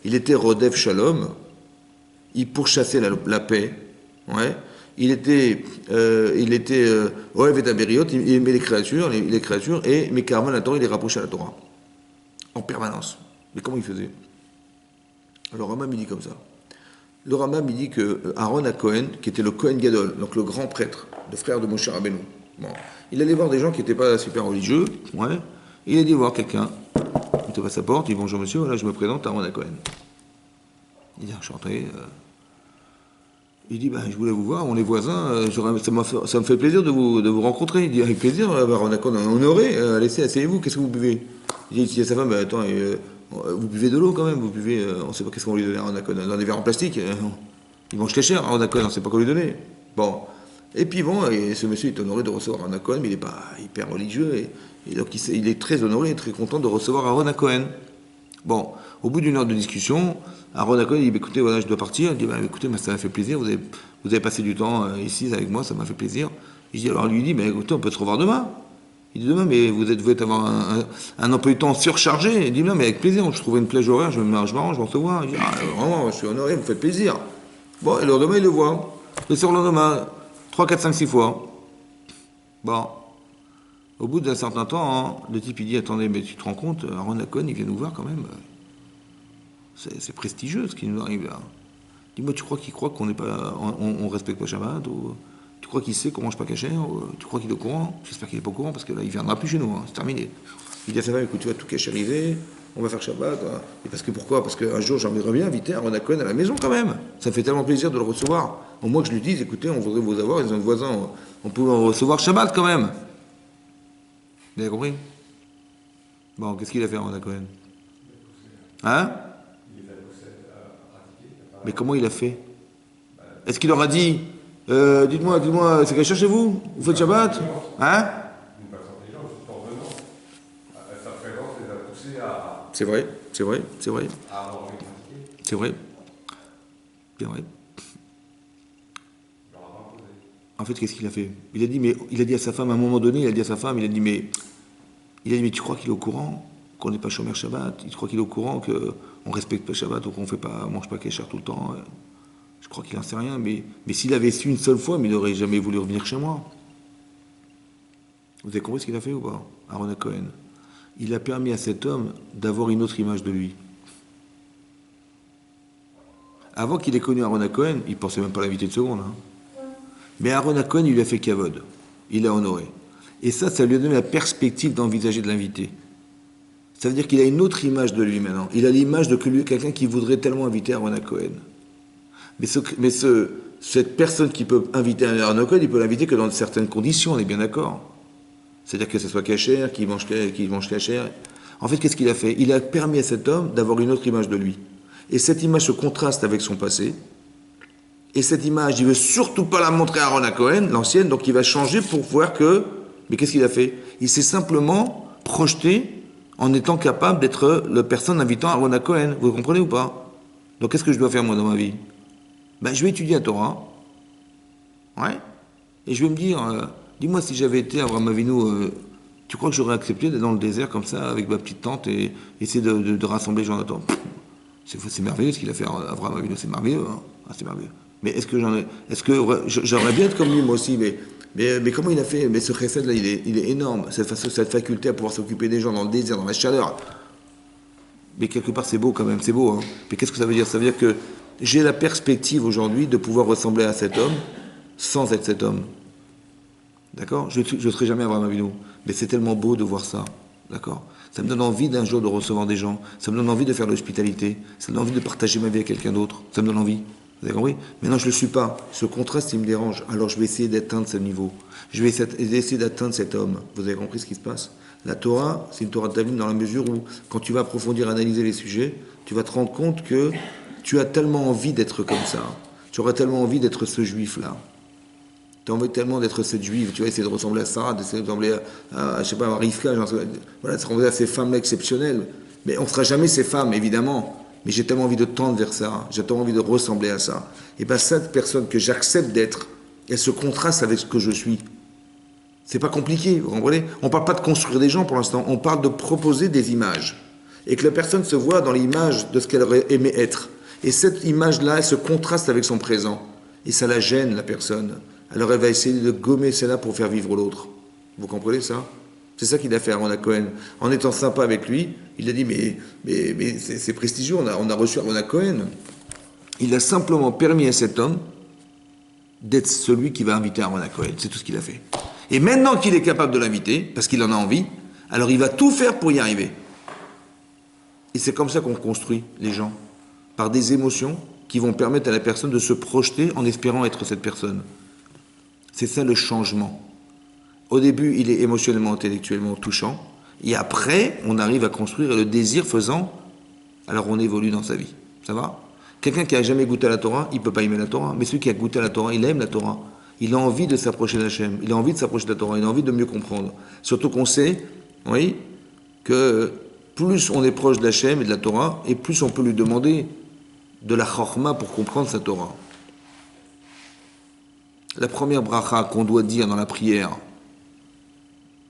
il était Rodef Shalom, il pourchassait la paix, ouais, il était Oev et Aberiot, il aimait les créatures, et mais Karman, la Torah, il les rapprochait à la Torah, en permanence. Mais comment il faisait? Alors Rambam, il dit comme ça. Le Rambam, il dit que Aaron à Cohen, qui était le Cohen Gadol, donc le grand prêtre, le frère de Moshe Rabbeinu, bon, il allait voir des gens qui n'étaient pas super religieux, ouais, il a dit voir quelqu'un, il tape à sa porte, il dit bonjour monsieur, voilà, je me présente, Aaron à Cohen. Il dit enchanté, il dit, ben, je voulais vous voir, on est voisins, ça me fait plaisir de vous rencontrer. Il dit, avec plaisir, Aaron à Cohen, honoré, asseyez-vous, qu'est-ce que vous buvez? Il dit à sa femme, ben, attends, vous buvez de l'eau quand même, vous buvez, on ne sait pas qu'est-ce qu'on va lui donner à Aaron à Cohen, dans des verres en plastique, ils mangent très cher, Aaron à Cohen, on ne sait pas quoi lui donner. Bon, et puis bon, et ce monsieur est honoré de recevoir Aaron à Cohen, mais il n'est pas hyper religieux, et donc il est très honoré et très content de recevoir Aaron à Cohen. Bon, au bout d'une heure de discussion, Aaron à Cohen dit, écoutez, voilà, je dois partir. Il dit, bah, écoutez, ça m'a fait plaisir, vous avez passé du temps ici avec moi, ça m'a fait plaisir. Il dit, alors lui dit, mais écoutez, on peut se revoir demain. Il dit, demain, mais vous devez avoir un emploi du temps surchargé. Il dit, non, mais avec plaisir, je trouvais une plage horaire, je m'arrange, je vais recevoir. Il dit, ah, vraiment, je suis honoré, vous faites plaisir. Bon, et le lendemain, il le voit. Le surlendemain, 3, 4, 5, 6 fois. Bon. Au bout d'un certain temps, hein, le type, il dit, attendez, mais tu te rends compte, Aaron à Cohen, il vient nous voir quand même. C'est prestigieux ce qui nous arrive là. Dis-moi, tu crois qu'il croit qu'on n'est pas, on respecte pas Shabbat, ou tu crois qu'il sait qu'on mange pas cachère, tu crois qu'il est au courant? J'espère qu'il est pas au courant parce que là il viendra plus chez nous, hein, c'est terminé. Il dit à sa femme, écoute, tu vas tout cachériser, on va faire Shabbat. Voilà. Et parce que pourquoi? Parce qu'un jour, j'aimerais bien inviter Aaron Cohen à la maison quand même. Ça me fait tellement plaisir de le recevoir. Au moins que je lui dise, écoutez, on voudrait vous avoir, ils ont un voisin, on peut en recevoir Shabbat quand même. Vous avez compris? Bon, qu'est-ce qu'il a fait Aaron Cohen? Hein? Mais comment il a fait? Est-ce qu'il leur a dit, dites-moi, c'est quelqu'un chez vous? Vous faites Shabbat? Hein? C'est vrai, c'est vrai, c'est vrai. C'est vrai. C'est vrai. En fait, qu'est-ce qu'il a fait? Il a dit à sa femme, à un moment donné, il a dit à sa femme, mais tu crois qu'il est au courant qu'on n'est pas chômeur Shabbat? Tu crois qu'il est au courant qu'on ne respecte pas Shabbat ou qu'on ne mange pas Kécher tout le temps? Je crois qu'il n'en sait rien, mais s'il avait su une seule fois, mais il n'aurait jamais voulu revenir chez moi. Vous avez compris ce qu'il a fait ou pas? Aaron Cohen. Il a permis à cet homme d'avoir une autre image de lui. Avant qu'il ait connu Aaron Cohen, il ne pensait même pas l'inviter de seconde. Hein. Mais Aaron Cohen, il lui a fait kavod. Il l'a honoré. Et ça lui a donné la perspective d'envisager de l'inviter. Ça veut dire qu'il a une autre image de lui maintenant. Il a l'image de quelqu'un qui voudrait tellement inviter Aaron Cohen. Mais cette personne qui peut inviter Aaron Cohen, il peut l'inviter que dans certaines conditions, on est bien d'accord. C'est-à-dire que ce soit Kécher, qu'il mange Kécher. En fait, qu'est-ce qu'il a fait? Il a permis à cet homme d'avoir une autre image de lui. Et cette image se contraste avec son passé. Et cette image, il ne veut surtout pas la montrer à Aaron Cohen, l'ancienne, donc il va changer pour voir que... Mais qu'est-ce qu'il a fait? Il s'est simplement projeté en étant capable d'être la personne invitant Aaron Cohen. Vous comprenez ou pas? Donc qu'est-ce que je dois faire moi dans ma vie? Je vais étudier la Torah. Ouais. Et je vais me dire, dis-moi si j'avais été Avraham Avinu, tu crois que j'aurais accepté d'être dans le désert comme ça avec ma petite tante et essayer de rassembler les gens de la Torah? C'est merveilleux ce qu'il a fait Avraham Avinu, c'est merveilleux. Hein, c'est merveilleux. Mais est-ce que j'aimerais bien être comme lui moi aussi, mais comment il a fait? Mais ce chesed là, il est énorme. Cette faculté à pouvoir s'occuper des gens dans le désert, dans la chaleur. Mais quelque part c'est beau quand même, c'est beau. Hein. Mais qu'est-ce que ça veut dire? Ça veut dire que j'ai la perspective aujourd'hui de pouvoir ressembler à cet homme sans être cet homme. D'accord? Je ne serai jamais Avraham Avinu. Mais c'est tellement beau de voir ça. D'accord? Ça me donne envie d'un jour de recevoir des gens. Ça me donne envie de faire de l'hospitalité. Ça me donne envie de partager ma vie avec quelqu'un d'autre. Ça me donne envie. Vous avez compris? Maintenant, je ne le suis pas. Ce contraste, il me dérange. Alors, je vais essayer d'atteindre ce niveau. Je vais essayer d'atteindre cet homme. Vous avez compris ce qui se passe? La Torah, c'est une Torah de David dans la mesure où, quand tu vas approfondir, analyser les sujets, tu vas te rendre compte que tu as tellement envie d'être comme ça. Tu auras tellement envie d'être ce juif-là. Tu as envie tellement d'être cette juive. Tu vas essayer de ressembler à Sarah, d'essayer de ressembler à je sais pas, à Rivka. Voilà, de ressembler à ces femmes-là exceptionnelles. Mais on ne sera jamais ces femmes, évidemment. Mais j'ai tellement envie de tendre vers ça. J'ai tellement envie de ressembler à ça. Et bien, cette personne que j'accepte d'être, elle se contraste avec ce que je suis. C'est pas compliqué, vous comprenez? On ne parle pas de construire des gens pour l'instant. On parle de proposer des images. Et que la personne se voit dans l'image de ce qu'elle aurait aimé être. Et cette image-là, elle se contraste avec son présent. Et ça la gêne, la personne. Alors elle va essayer de gommer celle-là pour faire vivre l'autre. Vous comprenez ça? C'est ça qu'il a fait à Aaron Cohen. En étant sympa avec lui, il a dit, mais c'est prestigieux, on a reçu Aaron Cohen. Il a simplement permis à cet homme d'être celui qui va inviter Aaron Cohen. C'est tout ce qu'il a fait. Et maintenant qu'il est capable de l'inviter, parce qu'il en a envie, alors il va tout faire pour y arriver. Et c'est comme ça qu'on construit les gens. Par des émotions qui vont permettre à la personne de se projeter en espérant être cette personne. C'est ça le changement. Au début, il est émotionnellement, intellectuellement touchant. Et après, on arrive à construire le désir faisant, alors on évolue dans sa vie. Ça va? Quelqu'un qui n'a jamais goûté à la Torah, il ne peut pas aimer la Torah. Mais celui qui a goûté à la Torah, il aime la Torah. Il a envie de s'approcher d'Hachem. Il a envie de s'approcher de la Torah. Il a envie de mieux comprendre. Surtout qu'on sait, oui, que plus on est proche d'Hachem et de la Torah, et plus on peut lui demander de la chorma pour comprendre sa Torah. La première bracha qu'on doit dire dans la prière,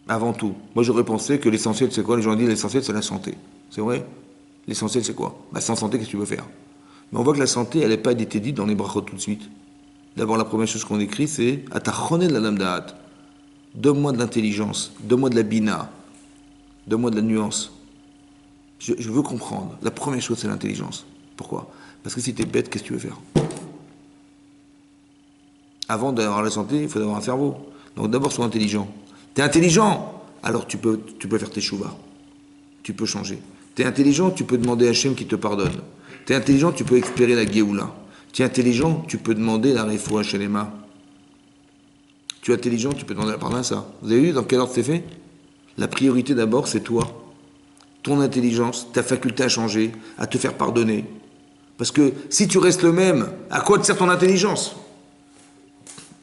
avant tout, moi j'aurais pensé que l'essentiel c'est quoi? Les gens disent l'essentiel c'est la santé. C'est vrai? L'essentiel c'est quoi? Sans santé, qu'est-ce que tu veux faire? Mais on voit que la santé, elle n'est pas été dite dans les brachot tout de suite. D'abord, la première chose qu'on écrit, c'est « Atachone de la lamdaat ». Donne-moi de l'intelligence, donne-moi de la bina, donne-moi de la nuance. Je veux comprendre. La première chose, c'est l'intelligence. Pourquoi? Parce que si tu es bête, qu'est-ce que tu veux faire? Avant d'avoir la santé, il faut avoir un cerveau. Donc d'abord, sois intelligent. Tu es intelligent, alors tu peux faire tes chouvas. Tu peux changer. Tu es intelligent, tu peux demander à Hachem qui te pardonne. Tu es intelligent, tu peux espérer la Géoula. Tu es intelligent, tu peux demander la Refoua Shelema. Tu es intelligent, tu peux demander la pardon à ça. Vous avez vu dans quel ordre c'est fait? La priorité d'abord, c'est toi. Ton intelligence, ta faculté à changer, à te faire pardonner. Parce que si tu restes le même, à quoi te sert ton intelligence?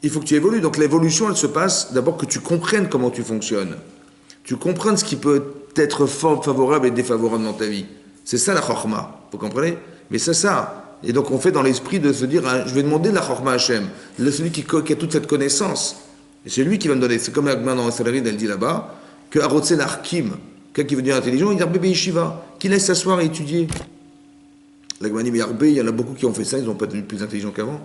Il faut que tu évolues. Donc l'évolution, elle se passe d'abord que tu comprennes comment tu fonctionnes. Tu comprennes ce qui peut être favorable et défavorable dans ta vie. C'est ça la chorma, vous comprenez? Mais c'est ça. Et donc on fait dans l'esprit de se dire, je vais demander la chorma à Hachem. Celui qui a toute cette connaissance. Et c'est lui qui va me donner. C'est comme la main dans la salarié, elle dit là-bas, que Arotse l'Arkim, quelqu'un qui veut dire intelligent, il dit bébé Yeshiva, qui laisse s'asseoir et étudier. La Gemara dit, mais il y en a beaucoup qui ont fait ça, ils n'ont pas devenu plus intelligents qu'avant.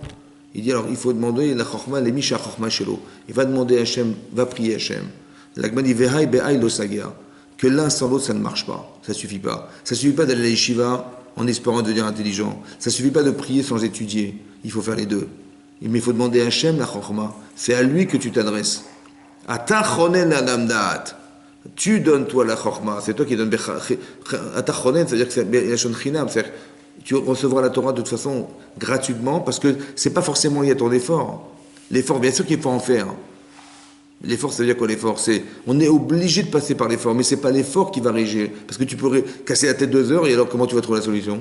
Il dit alors, il faut demander la chorma, les misha chorma shelo. Il va demander à Hachem, va prier Hachem. La Gemara dit, vehaï behaï lo sagia. Que l'un sans l'autre, ça ne marche pas. Ça ne suffit pas. Ça ne suffit pas d'aller à l'Yeshiva en espérant devenir intelligent. Ça ne suffit pas de prier sans étudier. Il faut faire les deux. Mais il faut demander à Hachem la chorma. C'est à lui que tu t'adresses. Atachonen adamdaat. Tu donnes toi la chorma. C'est toi qui donnes. Atachonen, c'est-à-dire que c'est Lashon Chinam. C'est-à-dire tu recevras la Torah de toute façon gratuitement parce que c'est pas forcément lié à ton effort. L'effort, bien sûr qu'il faut en faire. L'effort, ça veut dire quoi l'effort? On est obligé de passer par l'effort, mais c'est pas l'effort qui va régir. Parce que tu peux casser la tête 2 heures et alors comment tu vas trouver la solution?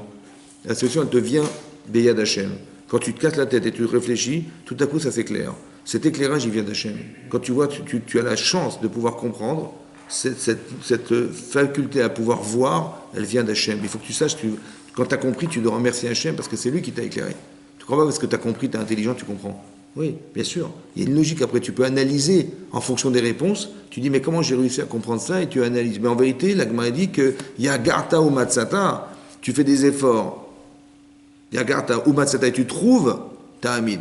La solution, elle te vient Beyad Hashem. Quand tu te casses la tête et tu réfléchis, tout à coup ça s'éclaire. Cet éclairage, il vient d'Hachem. Quand tu vois, tu as la chance de pouvoir comprendre, cette faculté à pouvoir voir, elle vient d'Hachem. Il faut que tu saches, quand tu as compris, tu dois remercier Hachem parce que c'est lui qui t'a éclairé. Tu crois pas parce que tu as compris, tu es intelligent, tu comprends. Oui, bien sûr. Il y a une logique. Après, tu peux analyser en fonction des réponses. Tu dis, mais comment j'ai réussi à comprendre ça? Et tu analyses. Mais en vérité, la Gemara dit que Yagarta ou Matsata, tu fais des efforts. Yagarta ou Matsata, et tu trouves, t'as Amin.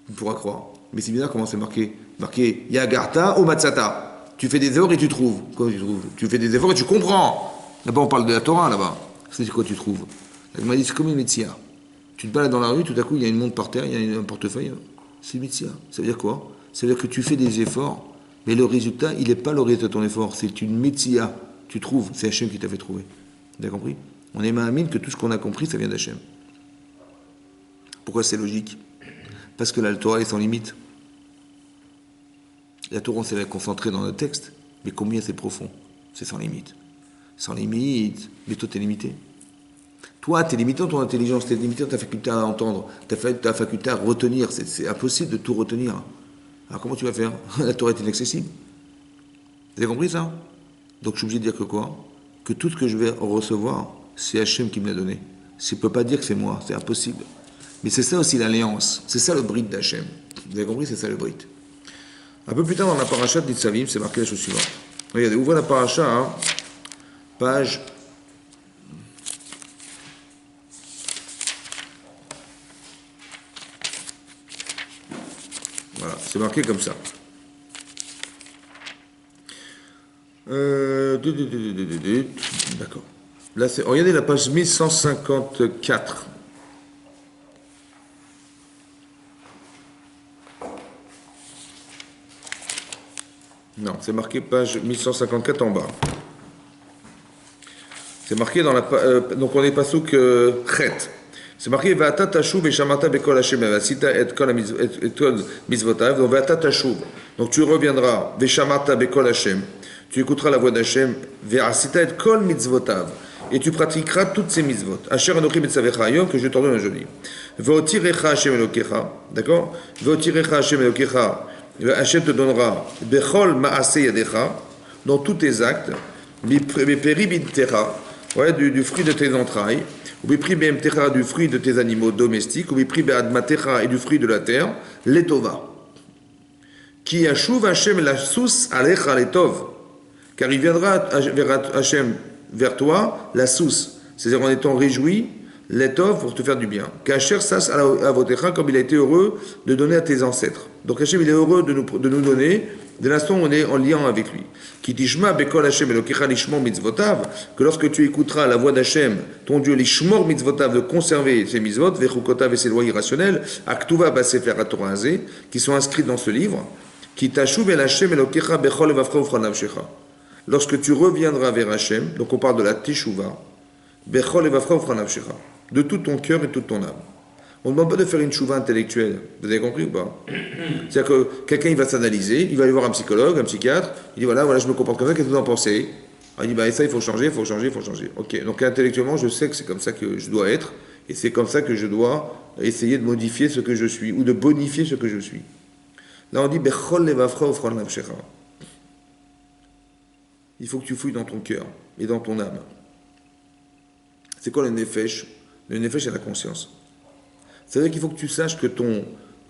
Tu pourras croire. Mais c'est bizarre comment c'est marqué. Marqué Yagarta ou Matsata. Tu fais des efforts et tu trouves. Comment tu trouves? Tu fais des efforts et tu comprends. Là-bas, on parle de la Torah, là-bas. C'est quoi tu trouves? La Gemara dit, c'est comme une métier. Tu te balades dans la rue, tout à coup, il y a une montre par terre, il y a un portefeuille. C'est mitzia. Ça veut dire quoi? Ça veut dire que tu fais des efforts, mais le résultat, il n'est pas le résultat de ton effort. C'est une mitzia. Tu trouves. C'est Hachem qui t'a fait trouver. Vous avez compris? On est ma'amine que tout ce qu'on a compris, ça vient d'Hachem. Pourquoi c'est logique? Parce que la Torah est sans limite. La Torah, on s'est concentré dans le texte, mais combien c'est profond? C'est sans limite. Sans limite, mais toi, t'es limité. Toi, tu es limité dans ton intelligence, tu es limité dans ta faculté à entendre, ta faculté à retenir. C'est impossible de tout retenir. Alors comment tu vas faire? La Torah est inaccessible. Vous avez compris ça? Donc je suis obligé de dire que quoi? Que tout ce que je vais recevoir, c'est Hachem qui me l'a donné. Je ne peux pas dire que c'est moi, c'est impossible. Mais c'est ça aussi l'alliance. C'est ça le brit d'Hachem. Vous avez compris? C'est ça le brit. Un peu plus tard dans la paracha de Nitzavim, c'est marqué la chose suivante. Regardez, ouvrez la paracha, hein, page... Voilà, c'est marqué comme ça. D'accord. Là, regardez la page 1154. Non, c'est marqué page 1154 en bas. C'est marqué dans la... donc on est pasouk chet. C'est marqué Va'ata tashuv veshamata bekol Hashem v'asita et kol mitzvotav. Donc Va'ata tashuv. Donc tu reviendras veshamata bekol Hashem. Tu écouteras la voix d'Hachem v'asita et kol mitzvotav. Et tu pratiqueras toutes ces mitzvot. Asher anochi mitzavecha ayom que je t'ordonne aujourd'hui. Ve'otirecha Hashem elokecha. D'accord? Ve'otirecha Hashem elokecha. Hashem te donnera bechol ma'ase yadecha dans tous tes actes. Miperi b'techa. Ouais, du fruit de tes entrailles. Ou bipri be'emtecha du fruit de tes animaux domestiques, ou bipri be'admatecha et du fruit de la terre, letova. Qui yashuv Hashem la sous alecha letov. Car il viendra vers Hashem, vers toi, la sous. C'est-à-dire en étant réjoui, letov pour te faire du bien. Kacher sas avotecha, comme il a été heureux de donner à tes ancêtres. Donc Hashem, il est heureux de nous donner, dès l'instant où on est en lien avec lui. Qui tishma bekol Hashem elokecha lishmor mitzvotav, que lorsque tu écouteras la voix d'Hachem, ton Dieu lishmor mitzvotav, de conserver ses mitzvot, vechukotav et ses lois irrationnelles, aktuva basefer Torah azeh, qui sont inscrits dans ce livre, qui tashuv el Hashem elokecha bechol vafcha ufranav shecha. lorsque tu reviendras vers Hachem, donc on parle de la Teshuvah, Bechol Evavcha Ufra Nafshecha, de tout ton cœur et toute ton âme. On ne demande pas de faire une tchouva intellectuelle. Vous avez compris ou pas? C'est-à-dire que quelqu'un il va s'analyser, il va aller voir un psychologue, un psychiatre, il dit voilà, je me comporte comme ça, qu'est-ce que vous en pensez? Alors, il dit bah ça il faut changer, il faut changer, il faut changer. Ok, donc intellectuellement je sais que c'est comme ça que je dois être, et c'est comme ça que je dois essayer de modifier ce que je suis, ou de bonifier ce que je suis. Là on dit Bechol Levavcha Ufra Nafshecha. Il faut que tu fouilles dans ton cœur et dans ton âme. C'est quoi le nefesh? Le nefesh c'est la conscience. C'est-à-dire qu'il faut que tu saches que ton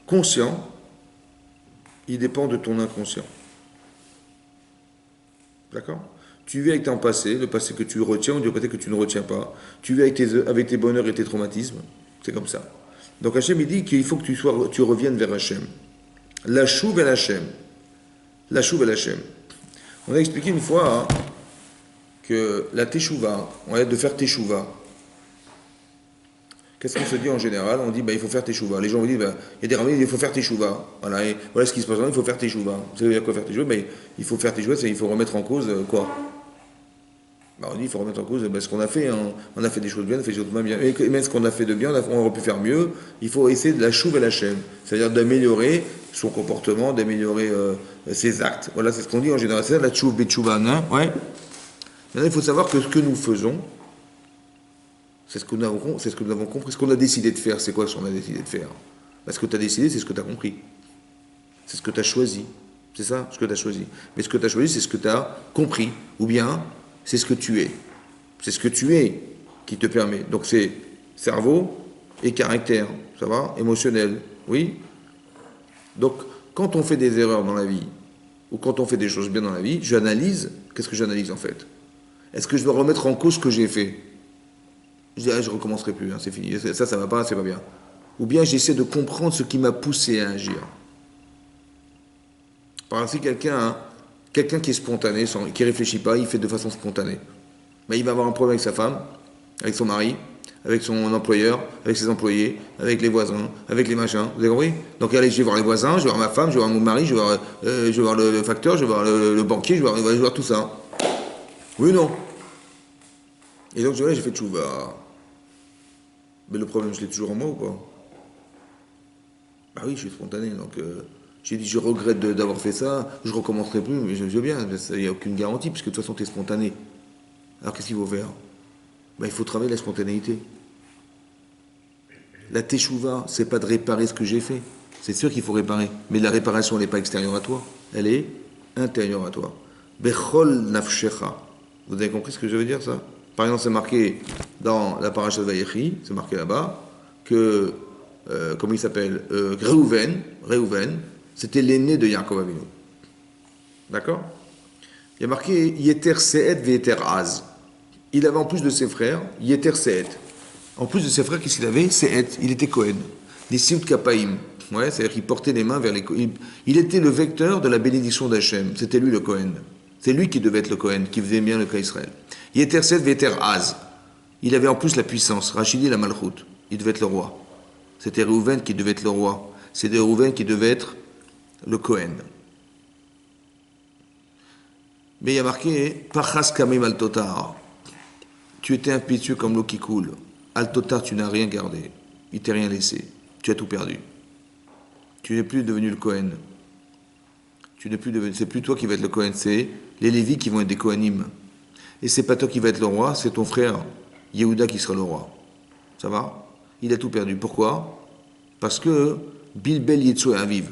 conscient, il dépend de ton inconscient. D'accord? Tu vis avec ton passé, le passé que tu retiens ou le passé que tu ne retiens pas. Tu vis avec tes bonheurs et tes traumatismes. C'est comme ça. Donc Hachem, il dit qu'il faut que tu reviennes vers Hachem. La chouve et Hachem. La chouve et Hachem. On a expliqué une fois que la teshuva, de faire teshuva. Qu'est-ce qu'on se dit en général? On dit il faut faire teshuva. Les gens vous disent il y a des rabbins, il faut faire teshuva. Voilà, et voilà ce qui se passe. Il faut faire teshuva. Vous savez quoi faire teshuva? Il faut faire teshuva, c'est il faut remettre en cause quoi? On dit il faut remettre en cause ce qu'on a fait. On a fait des choses bien, on a fait des choses moins bien. Et même ce qu'on a fait de bien, on aurait pu faire mieux. Il faut essayer de la chouva à la chaîne, c'est-à-dire d'améliorer son comportement, d'améliorer ses actes. Voilà, c'est ce qu'on dit en général. C'est ça la chouva betchouva, hein? Ouais. Maintenant, il faut savoir que ce que nous faisons, c'est ce que nous avons compris. Ce qu'on a décidé de faire, c'est quoi ce qu'on a décidé de faire? Ce que tu as décidé, c'est ce que tu as compris. C'est ce que tu as choisi. C'est ça, ce que tu as choisi. Mais ce que tu as choisi, c'est ce que tu as compris. Ou bien, c'est ce que tu es. C'est ce que tu es qui te permet. Donc c'est cerveau et caractère. Ça va? Émotionnel. Oui? Donc, quand on fait des erreurs dans la vie, ou quand on fait des choses bien dans la vie, j'analyse. Qu'est-ce que j'analyse en fait? Est-ce que je dois remettre en cause ce que j'ai fait? Je dis, je ne recommencerai plus, c'est fini. Ça va pas, c'est pas bien. Ou bien j'essaie de comprendre ce qui m'a poussé à agir. Par exemple, quelqu'un qui est spontané, qui ne réfléchit pas, il fait de façon spontanée. Mais il va avoir un problème avec sa femme, avec son mari, avec son employeur, avec ses employés, avec les voisins, avec les machins. Vous avez compris? Donc allez, je vais voir les voisins, je vais voir ma femme, je vais voir mon mari, je vais voir le facteur, je vais voir le banquier, je vais voir tout ça. Oui ou non? Et donc j'ai fait tchouva. Mais le problème, je l'ai toujours en moi ou pas? Oui, je suis spontané, donc j'ai dit je regrette d'avoir fait ça, je ne recommencerai plus, mais je veux bien, il n'y a aucune garantie, puisque de toute façon tu es spontané. Alors qu'est-ce qu'il faut faire? Il faut travailler la spontanéité. La teshuva, c'est pas de réparer ce que j'ai fait. C'est sûr qu'il faut réparer, mais la réparation, elle n'est pas extérieure à toi, elle est intérieure à toi. Bechol nafshecha. Vous avez compris ce que je veux dire, ça? Par exemple, c'est marqué dans la paracha de Vayechi, c'est marqué là-bas, que, comment il s'appelle, Réhouven, c'était l'aîné de Yaakov Avinu. D'accord? Il y a marqué Yeter Se'et Ve'yeter Az. Il avait en plus de ses frères, Yeter Se'et. En plus de ses frères, qu'est-ce qu'il avait? Se'et, il était Kohen. Des Siut Kapaim. Ouais, c'est-à-dire qu'il portait les mains vers les Kohen. Il était le vecteur de la bénédiction d'Hachem. C'était lui le Kohen. C'est lui qui devait être le Kohen, qui faisait bien le cas Israël. Yeter Se'et Ve'yeter Az. Il avait en plus la puissance. Rachidi la Malchut. Il devait être le roi. C'était Réhouven qui devait être le roi. C'était Réhouven qui devait être le Kohen. Mais il y a marqué Pachas Kamim al Totar. Tu étais impétueux comme l'eau qui coule. Al Totar, tu n'as rien gardé. Il t'est rien laissé. Tu as tout perdu. Tu n'es plus devenu le Kohen. C'est plus toi qui vas être le Kohen, c'est les Lévis qui vont être des Kohanim. Et c'est pas toi qui vas être le roi, c'est ton frère Yehuda qui sera le roi. Ça va? Il a tout perdu. Pourquoi? Parce que Bilbel Yitzhou Aviv.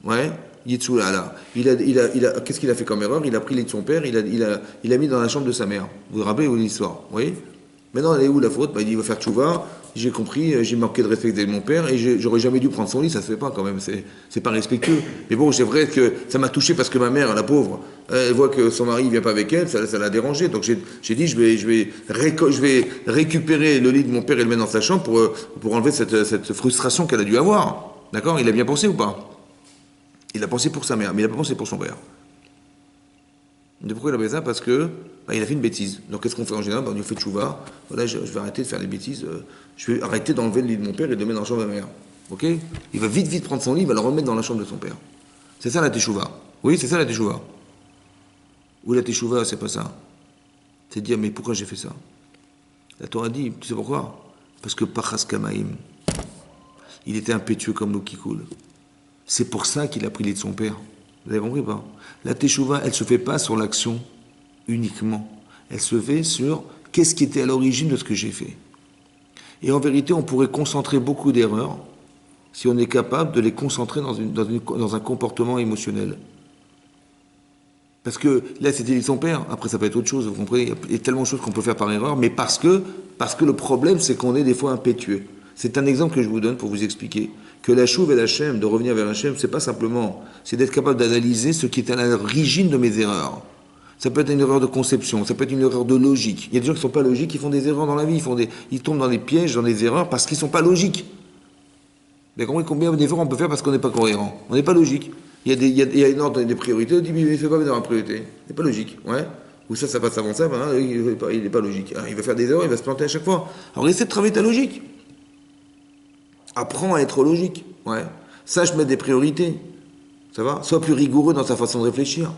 Ouais? Yitzhou là. Qu'est-ce qu'il a fait comme erreur? Il a pris les de son père, il a mis dans la chambre de sa mère. Vous vous rappelez l'histoire? Oui? Maintenant, elle est où la faute? Il dit, il va faire tchouva. J'ai compris, j'ai manqué de respect avec mon père et j'aurais jamais dû prendre son lit, ça se fait pas quand même, c'est pas respectueux. Mais bon, c'est vrai que ça m'a touché parce que ma mère, la pauvre, elle voit que son mari ne vient pas avec elle, ça l'a dérangé. Donc j'ai dit, je vais récupérer le lit de mon père et le mettre dans sa chambre pour enlever cette frustration qu'elle a dû avoir. D'accord? Il a bien pensé ou pas? Il a pensé pour sa mère, mais il n'a pas pensé pour son père. Et pourquoi il a fait ça? Parce que il a fait une bêtise. Donc qu'est-ce qu'on fait en général? On fait tchouva. Voilà, je vais arrêter de faire des bêtises. Je vais arrêter d'enlever le lit de mon père et de le mettre dans la chambre de ma mère. Ok? Il va vite prendre son lit, il va le remettre dans la chambre de son père. C'est ça la teshuva. Oui, c'est ça la teshuva. Ou la teshuva, c'est pas ça. C'est de dire, mais pourquoi j'ai fait ça? La Torah dit, tu sais pourquoi? Parce que Pachas Kamaim, il était impétueux comme l'eau qui coule. C'est pour ça qu'il a pris les de son père. Vous avez compris pas? La teshuva, elle se fait pas sur l'action uniquement. Elle se fait sur qu'est-ce qui était à l'origine de ce que j'ai fait. Et en vérité, on pourrait concentrer beaucoup d'erreurs si on est capable de les concentrer dans un comportement émotionnel. Parce que là, c'était son père. Après, ça peut être autre chose. Vous comprenez? Il y a tellement de choses qu'on peut faire par erreur, mais parce que le problème, c'est qu'on est des fois impétueux. C'est un exemple que je vous donne pour vous expliquer que la chouve et la Hachem, de revenir vers Hachem, c'est pas simplement, c'est d'être capable d'analyser ce qui est à l'origine de mes erreurs. Ça peut être une erreur de conception, ça peut être une erreur de logique. Il y a des gens qui sont pas logiques, qui font des erreurs dans la vie, ils tombent dans des pièges, dans des erreurs parce qu'ils sont pas logiques. Vous avez compris combien d'efforts on peut faire parce qu'on n'est pas cohérent? On n'est pas logique. Il y a une ordre des priorités, on dit, mais il ne fait pas dans la priorité. C'est pas logique, ouais. Ou ça passe avant ça, ben, il n'est pas logique. Il va faire des erreurs, il va se planter à chaque fois. Alors essaie de travailler ta logique. Apprends à être logique, ouais. Sache mettre des priorités. Ça va? Sois plus rigoureux dans sa façon de réfléchir.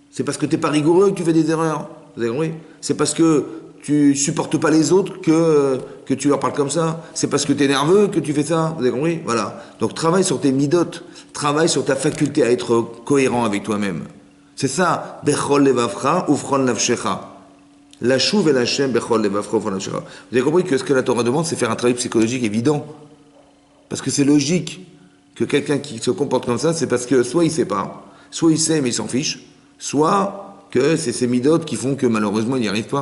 C'est parce que tu n'es pas rigoureux que tu fais des erreurs. Vous avez compris? C'est parce que tu supportes pas les autres que tu leur parles comme ça. C'est parce que tu es nerveux que tu fais ça. Vous avez compris? Voilà. Donc travaille sur tes midotes. Travaille sur ta faculté à être cohérent avec toi-même. C'est ça. Bechol levavcha ufron nafshecha. La chouve et la Hachem bechol levavcha ufron nafshecha. Vous avez compris que ce que la Torah demande, c'est faire un travail psychologique évident. Parce que c'est logique que quelqu'un qui se comporte comme ça, c'est parce que soit il sait pas, soit il sait mais il s'en fiche, soit que c'est ces midotes qui font que malheureusement il n'y arrive pas.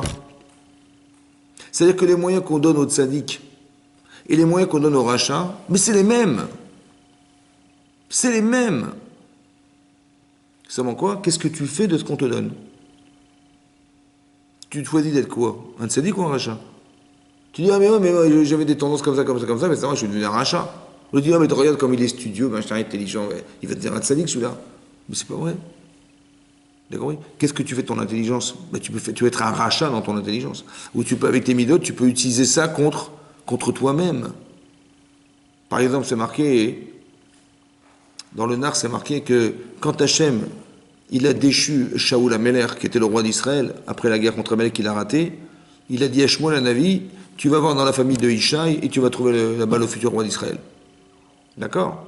C'est-à-dire que les moyens qu'on donne aux tzaddik et les moyens qu'on donne aux rachats, mais c'est les mêmes. C'est les mêmes. Seulement quoi? Qu'est-ce que tu fais de ce qu'on te donne? Tu choisis d'être quoi? Un tzaddik ou un rachat? Tu dis, ah mais ouais, mais moi, j'avais des tendances comme ça, mais ça va, je suis devenu un rachat. On lui dit, ah mais regarde comme il est studieux, ben, je suis intelligent, ouais. Il va te dire un tzaddik celui-là. Mais c'est pas vrai. D'accord? Qu'est-ce que tu fais de ton intelligence? Ben, tu peux être un rachat dans ton intelligence. Ou tu peux, avec tes midotes, tu peux utiliser ça contre toi-même. Par exemple, c'est marqué, dans le Nar, c'est marqué que quand Hachem, il a déchu Shaoul Améler, qui était le roi d'Israël, après la guerre contre Amalek qu'il a raté, il a dit à Shmuel la Navi, tu vas voir dans la famille de Ishaï et tu vas trouver la balle au futur roi d'Israël. D'accord?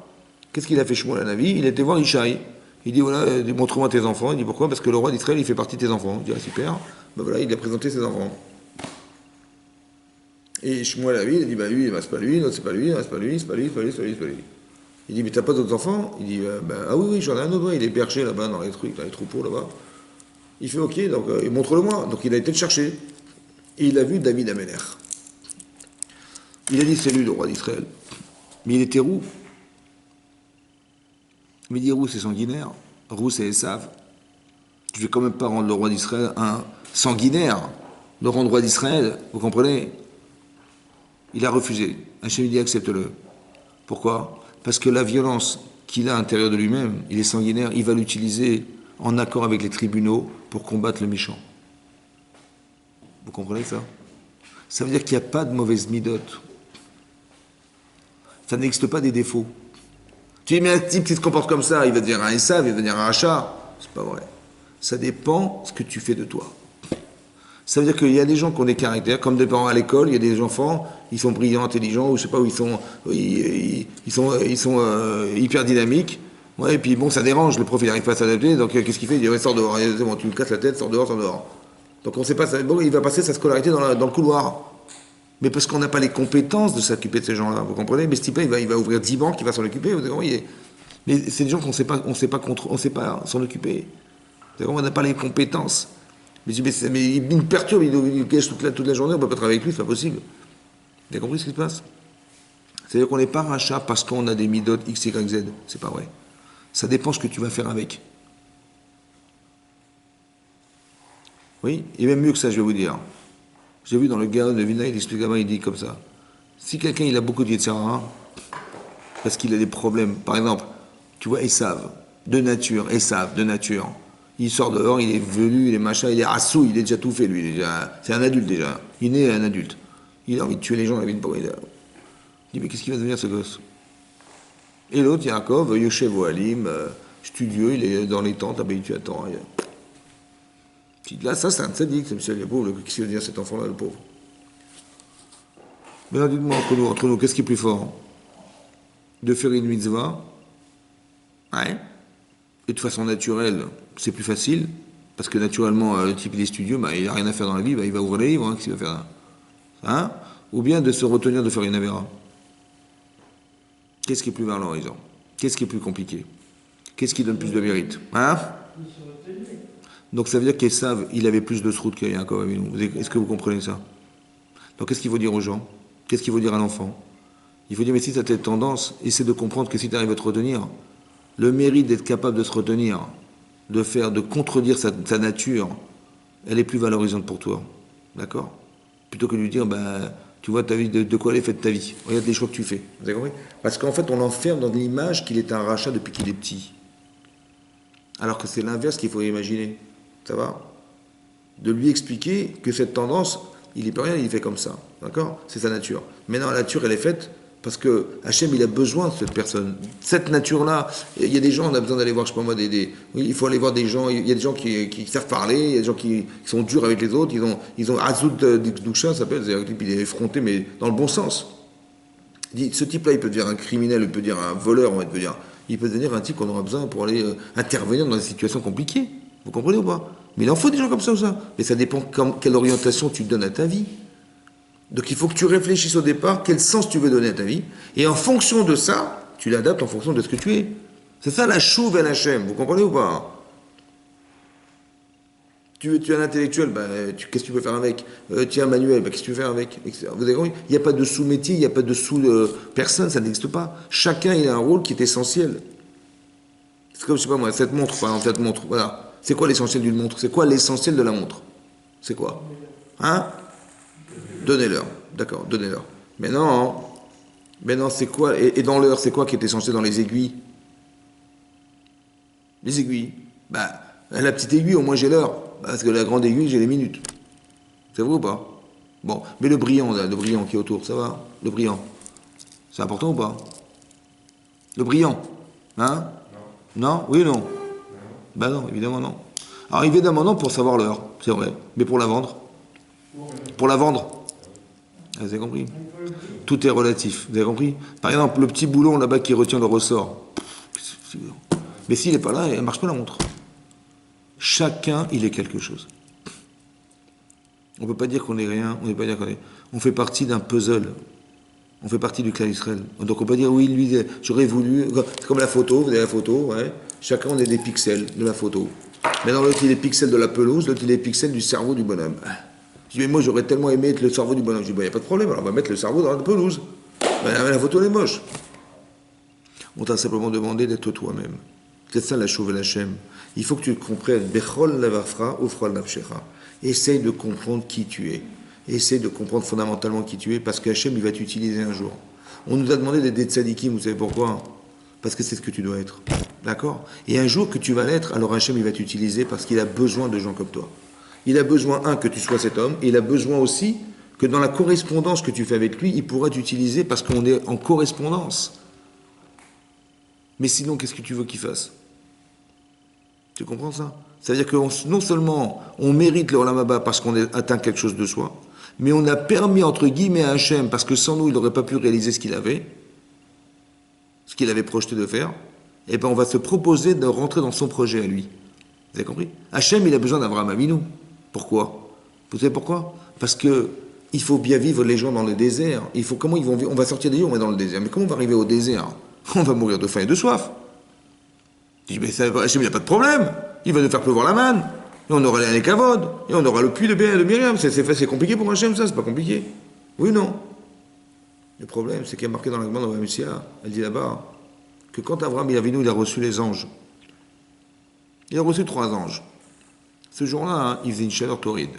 Qu'est-ce qu'il a fait Shmuel la Navi? Il a été voir Ishaï. Il dit, voilà, montre-moi tes enfants. Il dit, pourquoi? Parce que le roi d'Israël, il fait partie de tes enfants. Il dit, ah, super. Ben voilà, il a présenté ses enfants. Et Shmuel la Navi, il a dit, bah lui, c'est pas lui, non, c'est pas lui, c'est pas lui, c'est pas lui, c'est pas lui, c'est pas lui, c'est pas lui. Il dit, mais t'as pas d'autres enfants? Il dit, ah oui, j'en ai un autre, il est perché là-bas, dans les trucs, dans les troupeaux là-bas. Il fait, ok, donc montre-le-moi. Donc il a été le chercher. Et il a vu David Améler. Il a dit, c'est lui le roi d'Israël. Mais il était roux. Mais il dit, roux, c'est sanguinaire. Roux, c'est Esav. Tu ne vais quand même pas rendre le roi d'Israël un sanguinaire. Le rendre roi d'Israël, vous comprenez? Il a refusé. Hachem dit, accepte-le. Pourquoi? Parce que la violence qu'il a à l'intérieur de lui-même, il est sanguinaire, il va l'utiliser en accord avec les tribunaux pour combattre le méchant. Vous comprenez ça? Ça veut dire qu'il n'y a pas de mauvaise midote. Ça n'existe pas des défauts. Tu dis, mais un type qui se comporte comme ça, il va devenir un Esav, il va devenir un rachat. C'est pas vrai. Ça dépend de ce que tu fais de toi. Ça veut dire qu'il y a des gens qui ont des caractères, comme des parents à l'école, il y a des enfants, ils sont brillants, intelligents, ou je sais pas où ils sont hyper dynamiques. Ouais, et puis bon, ça dérange, le prof il n'arrive pas à s'adapter, donc qu'est-ce qu'il fait? Il dit, ouais, sors dehors, c'est bon, tu me casses la tête, sors dehors, sors dehors. Donc on ne sait pas, bon, il va passer sa scolarité dans le couloir. Mais parce qu'on n'a pas les compétences de s'occuper de ces gens-là, vous comprenez? Mais ce type-là, il va ouvrir 10 banques, il va s'en occuper, vous voyez. Mais c'est des gens qu'on ne sait pas s'en occuper. On n'a pas les compétences. Mais il me perturbe, il cache toute la journée, on ne peut pas travailler avec lui, c'est pas possible. Vous avez compris ce qui se passe? C'est-à-dire qu'on n'est pas rachat parce qu'on a des midotes X, Y, Z. C'est pas vrai. Ça dépend ce que tu vas faire avec. Oui, et même mieux que ça, je vais vous dire. J'ai vu dans le Gaon de Vilna, il explique là-bas, il dit comme ça. Si quelqu'un il a beaucoup de Yetzirah, parce qu'il a des problèmes, par exemple, tu vois, Esav, de nature, il sort dehors, il est velu, il est machin, il est assou, il est déjà tout fait, lui, c'est un adulte déjà, il est un adulte. Il a envie de tuer les gens, il a envie de il dit, mais qu'est-ce qu'il va devenir ce gosse? Et l'autre, Yaakov, Yoshev Ohalim, studieux, il est dans les tentes, ah ben tu attends. Là, ça, c'est un tzaddik, c'est Michel Yabour, qu'est-ce qu'il veut dire cet enfant-là, le pauvre? Mais là, dites-moi, entre nous, qu'est-ce qui est plus fort? De faire une mitzvah, ouais, et de façon naturelle, c'est plus facile, parce que naturellement, le type il est studieux, bah, il n'a rien à faire dans la vie, bah, il va ouvrir les livres, hein, qu'est-ce qu'il va faire là? Hein? Ou bien de se retenir de faire une avéra. Qu'est-ce qui est plus valorisant? Qu'est-ce qui est plus compliqué? Qu'est-ce qui donne plus de mérite? Hein? Donc ça veut dire qu'Esav, il avait plus de srout que Yaakov Avinu. Est-ce que vous comprenez ça? Donc qu'est-ce qu'il faut dire aux gens? Qu'est-ce qu'il faut dire à l'enfant? Il faut dire, mais si tu as cette tendance, essaie de comprendre que si tu arrives à te retenir, le mérite d'être capable de se retenir, de contredire sa nature, elle est plus valorisante pour toi. D'accord? Plutôt que de lui dire, bah, tu vois, ta vie, de quoi elle est faite ta vie? Regarde les choix que tu fais. Vous avez compris? Parce qu'en fait, on l'enferme dans l'image qu'il est un rachat depuis qu'il est petit. Alors que c'est l'inverse qu'il faut imaginer. Ça va? De lui expliquer que cette tendance, il n'est pas rien, il fait comme ça. D'accord? C'est sa nature. Maintenant, la nature, elle est faite parce que Hachem, il a besoin de cette personne. Cette nature-là, il y a des gens, on a besoin d'aller voir, je sais pas moi, oui, il faut aller voir des gens, il y a des gens qui savent parler, il y a des gens qui sont durs avec les autres, ils ont Azout Dusha, ça s'appelle, c'est-à-dire que il est effronté, mais dans le bon sens. Ce type-là, il peut devenir un criminel, il peut devenir un voleur, il peut devenir un type qu'on aura besoin pour aller intervenir dans des situations compliquées. Vous comprenez ou pas? Mais il en faut des gens comme ça ou ça. Mais ça dépend quelle orientation tu donnes à ta vie. Donc il faut que tu réfléchisses au départ quel sens tu veux donner à ta vie. Et en fonction de ça, tu l'adaptes en fonction de ce que tu es. C'est ça la chouve et la Hachem. Vous comprenez ou pas? Tu es un intellectuel, bah, qu'est-ce que tu peux faire avec? Tu es un manuel, bah, qu'est-ce que tu peux faire avec? Vous avez compris? Il n'y a pas de sous-métier, il n'y a pas de sous-personne, ça n'existe pas. Chacun il a un rôle qui est essentiel. C'est comme, je sais pas moi, cette montre, par exemple, cette montre, voilà. C'est quoi l'essentiel d'une montre? C'est quoi l'essentiel de la montre? C'est quoi? Hein? Donnez-leur. D'accord, donnez-leur. Maintenant, c'est quoi? Et dans l'heure, c'est quoi qui est essentiel dans les aiguilles? Les aiguilles. Bah, la petite aiguille, au moins j'ai l'heure. Parce que la grande aiguille, j'ai les minutes. C'est vrai ou pas? Bon, mais le brillant, là, le brillant qui est autour, ça va? Le brillant. C'est important ou pas? Le brillant. Hein? Non? Oui ou non? Ben non, évidemment non. Alors évidemment non pour savoir l'heure, c'est vrai. Mais pour la vendre? Pour la vendre? Vous avez compris? Tout est relatif, vous avez compris? Par exemple, le petit boulon là-bas qui retient le ressort. Mais s'il n'est pas là, elle ne marche pas la montre. Chacun, il est quelque chose. On ne peut pas dire qu'on est rien, on ne peut pas dire qu'on est... On fait partie d'un puzzle. On fait partie du clan Israël. Donc on peut dire, oui, lui, j'aurais voulu... C'est comme la photo, vous avez la photo, ouais. Chacun, on est des pixels de la photo. Mais dans l'autre, il est pixels de la pelouse, l'autre, il est pixels du cerveau du bonhomme. Je dis, mais moi, j'aurais tellement aimé être le cerveau du bonhomme. Je dis, bah, il n'y a pas de problème, alors on va mettre le cerveau dans la pelouse. Ben, la photo, elle est moche. On t'a simplement demandé d'être toi-même. C'est ça la chauve et la Hachem. Il faut que tu comprennes. Bechol lavafra ufrol nafshecha. Essaye de comprendre qui tu es. Essaye de comprendre fondamentalement qui tu es, parce qu'Hachem, il va t'utiliser un jour. On nous a demandé d'être des tzadikim, vous savez pourquoi? Parce que c'est ce que tu dois être. D'accord? Et un jour que tu vas l'être, alors Hachem, il va t'utiliser parce qu'il a besoin de gens comme toi. Il a besoin, que tu sois cet homme, et il a besoin aussi que dans la correspondance que tu fais avec lui, il pourra t'utiliser parce qu'on est en correspondance. Mais sinon, qu'est-ce que tu veux qu'il fasse? Tu comprends ça? C'est-à-dire que non seulement on mérite le Olam Haba parce qu'on a atteint quelque chose de soi, mais on a permis, entre guillemets, à Hachem, parce que sans nous, il n'aurait pas pu réaliser ce qu'il avait projeté de faire, et bien on va se proposer de rentrer dans son projet à lui. Vous avez compris? Hachem, il a besoin d'Abraham Avinu. Pourquoi? Vous savez pourquoi? Parce que il faut bien vivre les gens dans le désert. Comment ils vont vivre? On va sortir des lieux, on va dans le désert. Mais comment on va arriver au désert? On va mourir de faim et de soif. Je dis, mais Hachem, il n'y a pas de problème. Il va nous faire pleuvoir la manne. Et on aura les Kavod. Et on aura le puits de Myriam. C'est compliqué pour Hachem, ça? C'est pas compliqué? Oui ou non? Le problème, c'est qu'il y a marqué dans la Gemara dans Vamisia, elle dit là-bas, que quand Abraham il a reçu les anges, il a reçu 3 anges. Ce jour-là, hein, il faisait une chaleur torride.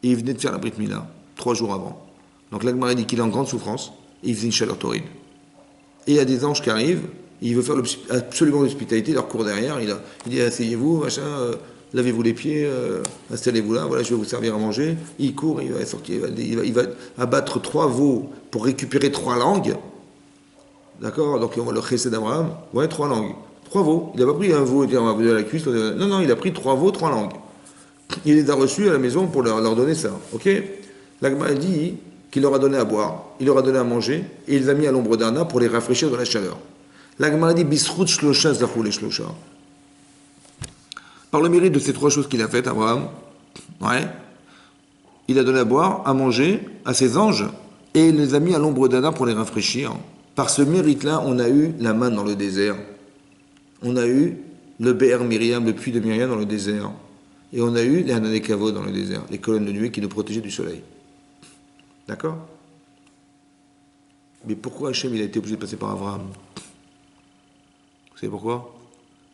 Et il venait de faire la Brit Mila, 3 jours avant. Donc la Gemara dit qu'il est en grande souffrance, et il faisait une chaleur torride. Et il y a des anges qui arrivent, et il veut faire absolument l'hospitalité, il leur court derrière, il dit asseyez-vous, machin, lavez-vous les pieds, installez-vous là, voilà, je vais vous servir à manger. Il court, il va sortir, il va abattre 3 veaux pour récupérer 3 langues. D'accord? Donc le chesed d'Abraham, ouais, 3 langues. 3 veaux. Il n'a pas pris un veau et dit on va vous donner la cuisse. Non, il a pris 3 veaux, 3 langues. il les a reçus à la maison pour leur donner ça. Ok? L'Agma dit qu'il leur a donné à boire, il leur a donné à manger, et il les a mis à l'ombre d'un arbre pour les rafraîchir de la chaleur. L'Agma dit Bisrout shlosha zachou les shlosha. Par le mérite de ces trois choses qu'il a faites, Abraham, ouais, il a donné à boire, à manger à ses anges, et il les a mis à l'ombre d'un arbre pour les rafraîchir. Par ce mérite-là, on a eu la manne dans le désert. On a eu le Be'er Miriam, le puits de Myriam dans le désert. Et on a eu les Hananekavod dans le désert, les colonnes de nuée qui nous protégeaient du soleil. D'accord? Mais pourquoi Hachem il a été obligé de passer par Abraham? Vous savez pourquoi?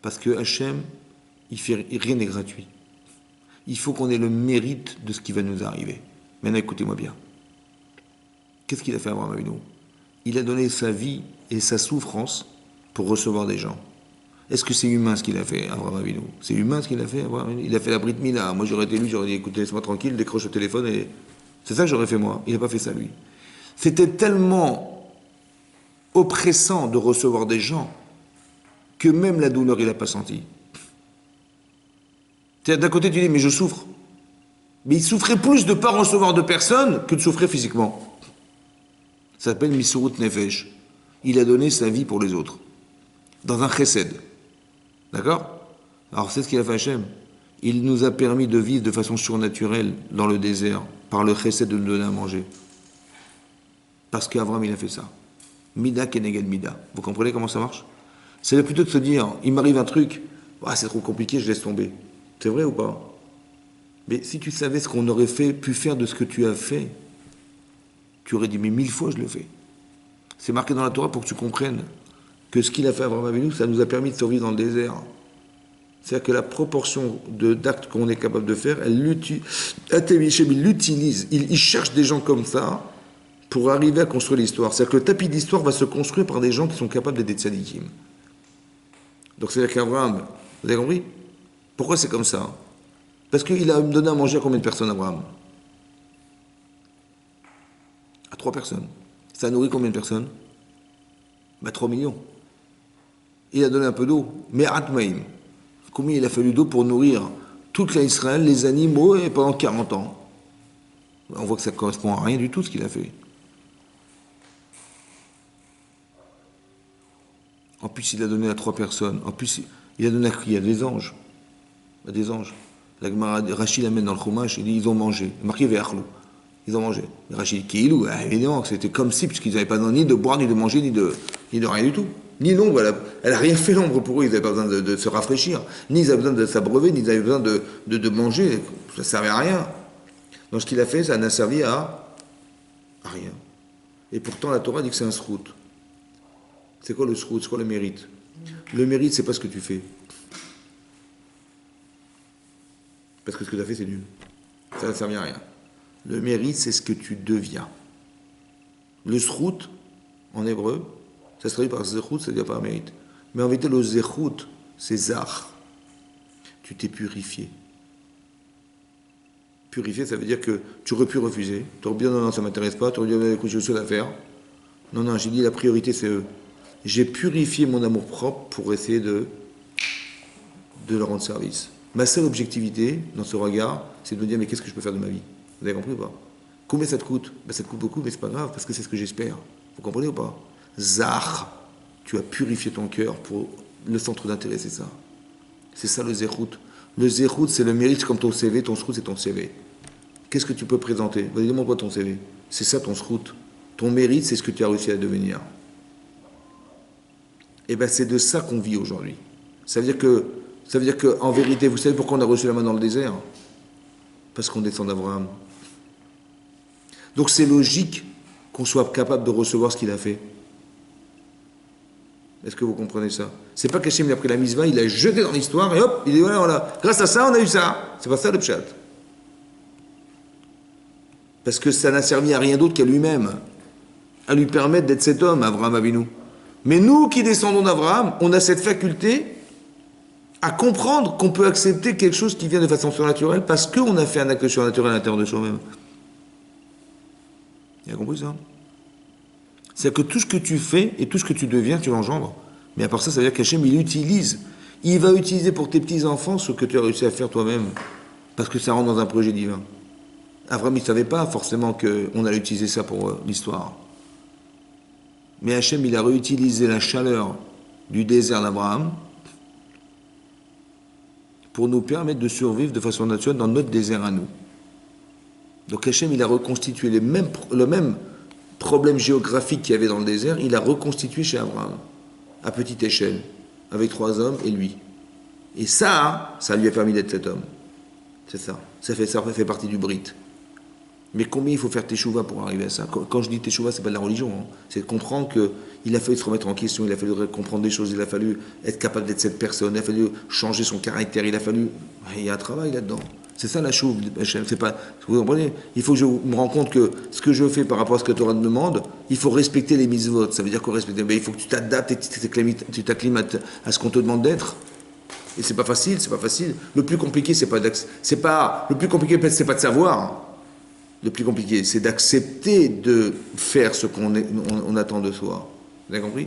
Parce que Hachem, rien n'est gratuit. Il faut qu'on ait le mérite de ce qui va nous arriver. Maintenant, écoutez-moi bien. Qu'est-ce qu'il a fait Abraham Avinu? Il a donné sa vie et sa souffrance pour recevoir des gens. Est-ce que c'est humain ce qu'il a fait, Abraham Avinu? C'est humain ce qu'il a fait, Abraham Avinu? Il a fait la Brit Mila. Moi, j'aurais été lui, j'aurais dit, écoutez, laisse-moi tranquille, décroche le téléphone et... C'est ça que j'aurais fait moi. Il n'a pas fait ça, lui. C'était tellement oppressant de recevoir des gens que même la douleur, il n'a pas senti. D'un côté, tu dis, mais je souffre. Mais il souffrait plus de ne pas recevoir de personnes que de souffrir physiquement. Ça s'appelle Misurut Nefesh. Il a donné sa vie pour les autres. Dans un chesed. D'accord? Alors c'est ce qu'il a fait Hachem. Il nous a permis de vivre de façon surnaturelle dans le désert, par le chesed de nous donner à manger. Parce qu'Abraham, il a fait ça. Mida keneged mida. Vous comprenez comment ça marche? C'est plutôt de se dire, il m'arrive un truc, ah, c'est trop compliqué, je laisse tomber. C'est vrai ou pas? Mais si tu savais ce qu'on aurait pu faire de ce que tu as fait, tu aurais dit, mais 1000 fois je le fais. C'est marqué dans la Torah pour que tu comprennes que ce qu'il a fait à Abraham Avinu, ça nous a permis de survivre dans le désert. C'est-à-dire que la proportion d'actes qu'on est capable de faire, il l'utilise. Il cherche des gens comme ça pour arriver à construire l'histoire. C'est-à-dire que le tapis d'histoire va se construire par des gens qui sont capables d'être des tzadikim. Donc c'est-à-dire qu'Abraham, vous avez compris? Pourquoi c'est comme ça? Parce qu'il a donné à manger à combien de personnes, Abraham? À 3 personnes. Ça a nourri combien de personnes? 3 millions. Il a donné un peu d'eau. Mais Atmaïm. Combien il a fallu d'eau pour nourrir toute l'Israël, les animaux, et pendant 40 ans? On voit que ça ne correspond à rien du tout ce qu'il a fait. En plus, il a donné à 3 personnes. En plus, il a donné à qui? À des anges. À des anges. La Gemara, Rachid l'amène dans le Chumash, il dit ils ont mangé. Marqué Ve'achlu. Ils ont mangé. Rachid Kiilou, évidemment, c'était comme si, puisqu'ils n'avaient pas ni de boire, ni de manger, ni de rien du tout. Ni l'ombre, elle n'a rien fait l'ombre pour eux, ils n'avaient pas besoin de se rafraîchir. Ni ils avaient besoin de s'abreuver, ni ils avaient besoin de manger. Ça ne servait à rien. Donc ce qu'il a fait, ça n'a servi à rien. Et pourtant, la Torah dit que c'est un srout. C'est quoi le srout? C'est quoi le mérite? Le mérite, c'est pas ce que tu fais. Parce que ce que tu as fait, c'est nul. Ça ne servi à rien. Le mérite, c'est ce que tu deviens. Le srout, en hébreu, ça se traduit par zechut, ça ne veut dire pas un mérite. Mais en vérité, le zechut, c'est zach. Tu t'es purifié. Purifié, ça veut dire que tu aurais pu refuser. Tu aurais dit non, ça ne m'intéresse pas. Tu aurais dit, écoute, j'ai autre chose à faire. Non, j'ai dit la priorité, c'est eux. J'ai purifié mon amour propre pour essayer de leur rendre service. Ma seule objectivité dans ce regard, c'est de me dire, mais qu'est-ce que je peux faire de ma vie? Vous avez compris ou pas? Combien ça te coûte? Ça te coûte beaucoup, mais c'est pas grave, parce que c'est ce que j'espère. Vous comprenez ou pas? Zach, tu as purifié ton cœur pour le centre d'intérêt, c'est ça. C'est ça le zérout. Le zérout, c'est le mérite comme ton CV, ton srout, c'est ton CV. Qu'est-ce que tu peux présenter? Vas-y, demande-moi ton CV. C'est ça ton srout. Ton mérite, c'est ce que tu as réussi à devenir. Et bien, c'est de ça qu'on vit aujourd'hui. Ça veut dire que, en vérité, vous savez pourquoi on a reçu la main dans le désert? Parce qu'on descend d'Abraham. Donc c'est logique qu'on soit capable de recevoir ce qu'il a fait. Est-ce que vous comprenez ça? C'est pas qu'Hachem il a pris la misva, il l'a jeté dans l'histoire et hop, il dit voilà. Grâce à ça, on a eu ça. C'est pas ça le pshat. Parce que ça n'a servi à rien d'autre qu'à lui-même, à lui permettre d'être cet homme, Abraham Avinu. Mais nous qui descendons d'Abraham, on a cette faculté à comprendre qu'on peut accepter quelque chose qui vient de façon surnaturelle parce qu'on a fait un acte surnaturel à l'intérieur de soi-même. Tu as compris ça? C'est-à-dire que tout ce que tu fais et tout ce que tu deviens, tu l'engendres. Mais à part ça, ça veut dire qu'Hachem, il va utiliser pour tes petits-enfants ce que tu as réussi à faire toi-même. parce que ça rentre dans un projet divin. Abraham, il ne savait pas forcément qu'on allait utiliser ça pour l'histoire. Mais Hachem, il a réutilisé la chaleur du désert d'Abraham pour nous permettre de survivre de façon naturelle dans notre désert à nous. Donc Hachem, il a reconstitué le même problème géographique qu'il y avait dans le désert, il a reconstitué chez Abraham, à petite échelle, avec 3 hommes et lui. Et ça lui a permis d'être cet homme. C'est ça. Ça fait partie du Brit. Mais combien il faut faire teshuva pour arriver à ça? Quand je dis teshuva, c'est pas de la religion. Hein. C'est de comprendre qu'il a fallu se remettre en question, il a fallu comprendre des choses, il a fallu être capable d'être cette personne, il a fallu changer son caractère, il y a un travail là-dedans. C'est ça la chouve, c'est pas, vous comprenez? Il faut que je me rende compte que ce que je fais par rapport à ce que Torah demande, il faut respecter les mitzvot. Ça veut dire qu'on respecte, mais il faut que tu t'adaptes et tu t'acclimates à ce qu'on te demande d'être. Et c'est pas facile. Le plus compliqué, c'est pas de savoir. Le plus compliqué, c'est d'accepter de faire ce qu'on attend de soi. Vous avez compris?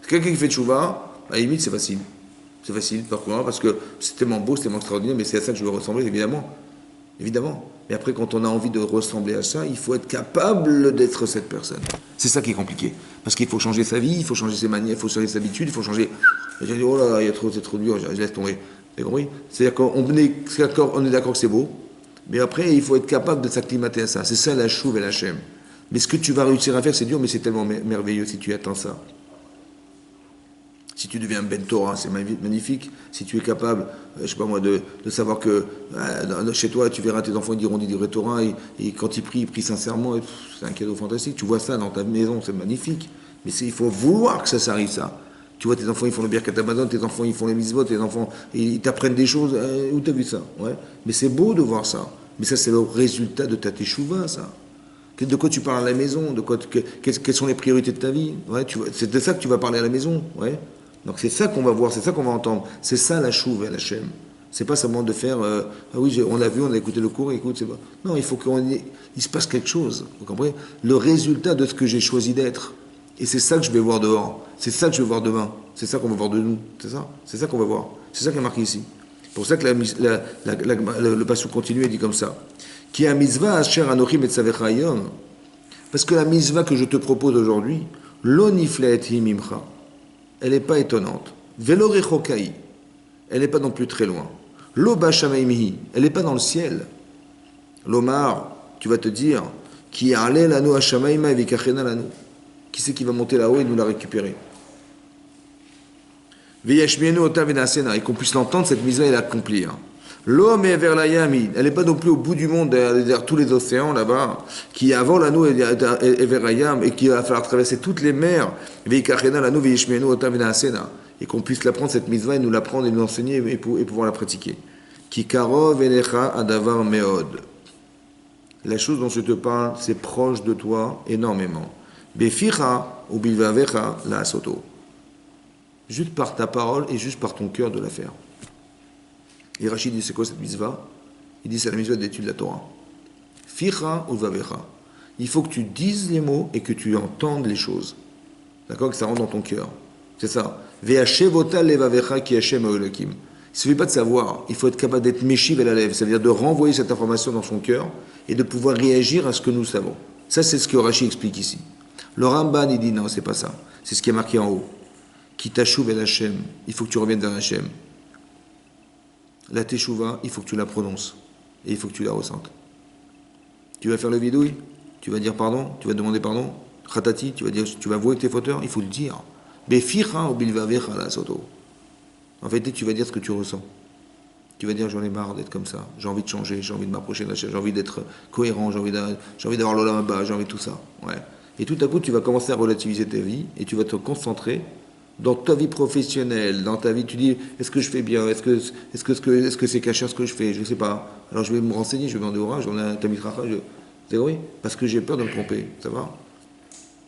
Quelqu'un qui fait tchouva, à la limite, c'est facile. C'est facile, pourquoi? Parce que c'est tellement beau, c'est tellement extraordinaire, mais c'est à ça que je veux ressembler, évidemment. Évidemment. Mais après, quand on a envie de ressembler à ça, il faut être capable d'être cette personne. C'est ça qui est compliqué. Parce qu'il faut changer sa vie, il faut changer ses manières, il faut changer ses habitudes, il faut changer... J'ai dit, oh là là, c'est trop dur, je laisse tomber. Vous avez compris? C'est-à-dire qu'on est d'accord que c'est beau, mais après, il faut être capable de s'acclimater à ça. C'est ça la chouve et la chème. Mais ce que tu vas réussir à faire, c'est dur, mais c'est tellement merveilleux si tu attends ça. Si tu deviens Ben Torah, c'est magnifique. Si tu es capable, je sais pas moi, de savoir que chez toi, tu verras tes enfants, ils diront Torah, et quand ils prient sincèrement, c'est un cadeau fantastique. Tu vois ça dans ta maison, c'est magnifique. Mais il faut vouloir que ça arrive, ça. Tu vois, tes enfants, ils font le Birkat Hamazon, tes enfants, ils font les mitzvot, tes enfants, ils t'apprennent des choses. Où t'as vu ça? Ouais. Mais c'est beau de voir ça. Mais ça, c'est le résultat de ta teshuva, ça. De quoi tu parles à la maison? Quelles sont les priorités de ta vie? Ouais, c'est de ça que tu vas parler à la maison. Ouais. Donc c'est ça qu'on va voir, c'est ça qu'on va entendre. C'est ça la chouve et la chème. C'est pas seulement de faire ah oui, on l'a vu, on a écouté le cours, écoute, c'est pas. Non, il faut il se passe quelque chose. Vous comprenez? Le résultat de ce que j'ai choisi d'être. Et c'est ça que je vais voir dehors. C'est ça que je vais voir demain. C'est ça qu'on va voir de nous. C'est ça? C'est ça qu'on va voir. C'est ça qui est marqué ici. C'est pour ça que le passage continue et dit comme ça. Qui a mitzvah asher anochim et tzavechayom. Parce que la mitzvah que je te propose aujourd'hui, lo niflet imimcha. Elle n'est pas étonnante. Velo rechokai. Elle n'est pas non plus très loin. Lo bashamaimhi. Elle n'est pas dans le ciel. L'Omar, tu vas te dire, qui allait lanu hashamaima et vikachena lanu. Qui c'est qui va monter là-haut et nous la récupérer? Veyashmienu ota venasena. Et qu'on puisse l'entendre, cette mise-là et l'accomplir. L'homme est vers la yami. Elle n'est pas non plus au bout du monde, derrière tous les océans là-bas, qui avant l'anneau est vers la yam et qui va falloir traverser toutes les mers. Veikachena l'anneau veyashmienu ota venasena. Et qu'on puisse l'apprendre, cette mise-là, et nous l'apprendre et nous l'enseigner et pouvoir la pratiquer. Ki karov elecha adavar meod. La chose dont je te parle, c'est proche de toi énormément. Beficha ou bilvavecha la soto. Juste par ta parole et juste par ton cœur de la faire. Et Rachid dit, c'est quoi cette mitzvah? Il dit, c'est la mitzvah d'étude de la Torah. Ficha ou vavecha. Il faut que tu dises les mots et que tu entendes les choses. D'accord? Que ça rentre dans ton cœur. C'est ça. Ve'ashevota levavecha ki Hashem ha'olakim. Il ne suffit pas de savoir, il faut être capable d'être méchiv à la lèvre, c'est-à-dire de renvoyer cette information dans son cœur et de pouvoir réagir à ce que nous savons. Ça, c'est ce que Rachid explique ici. Le Ramban, il dit non, c'est pas ça. C'est ce qui est marqué en haut. Qui t'achouve el Hashem. Il faut que tu reviennes vers Hashem. La teshuva, il faut que tu la prononces et il faut que tu la ressentes. Tu vas faire le vidouille, tu vas dire pardon, tu vas demander pardon. Khatati, tu vas avouer que tu es fauteur, il faut le dire. Beficha ou bilvavecha la soto. En fait, tu vas dire ce que tu ressens. Tu vas dire j'en ai marre d'être comme ça, j'ai envie de changer, j'ai envie de m'approcher de la chaise, j'ai envie d'être cohérent, j'ai envie d'avoir l'olam haba, j'ai envie de tout ça. Ouais. Et tout à coup, tu vas commencer à relativiser ta vie et tu vas te concentrer dans ta vie professionnelle, dans ta vie, tu dis est-ce que je fais bien, est-ce que c'est caché ce que je fais, je ne sais pas. Alors je vais me renseigner, je vais demander au Rav, on a un tamitracha, c'est vrai, parce que j'ai peur de me tromper, ça va.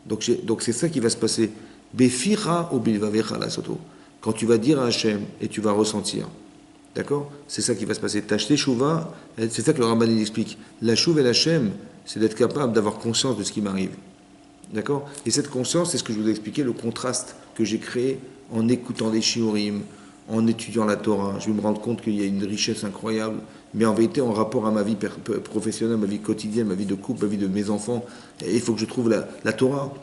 Donc c'est ça qui va se passer. Befira ou bilvavecha la soto. Quand tu vas dire à Hachem et tu vas ressentir. D'accord? C'est ça qui va se passer. Ta teshuva, c'est ça que le Ramban explique. La chouve et la Hachem, c'est d'être capable d'avoir conscience de ce qui m'arrive. D'accord? Et cette conscience, c'est ce que je vous ai expliqué, le contraste que j'ai créé en écoutant des shiurim, en étudiant la Torah, je vais me rendre compte qu'il y a une richesse incroyable, mais en vérité, en rapport à ma vie professionnelle, ma vie quotidienne, ma vie de couple, ma vie de mes enfants, il faut que je trouve la Torah.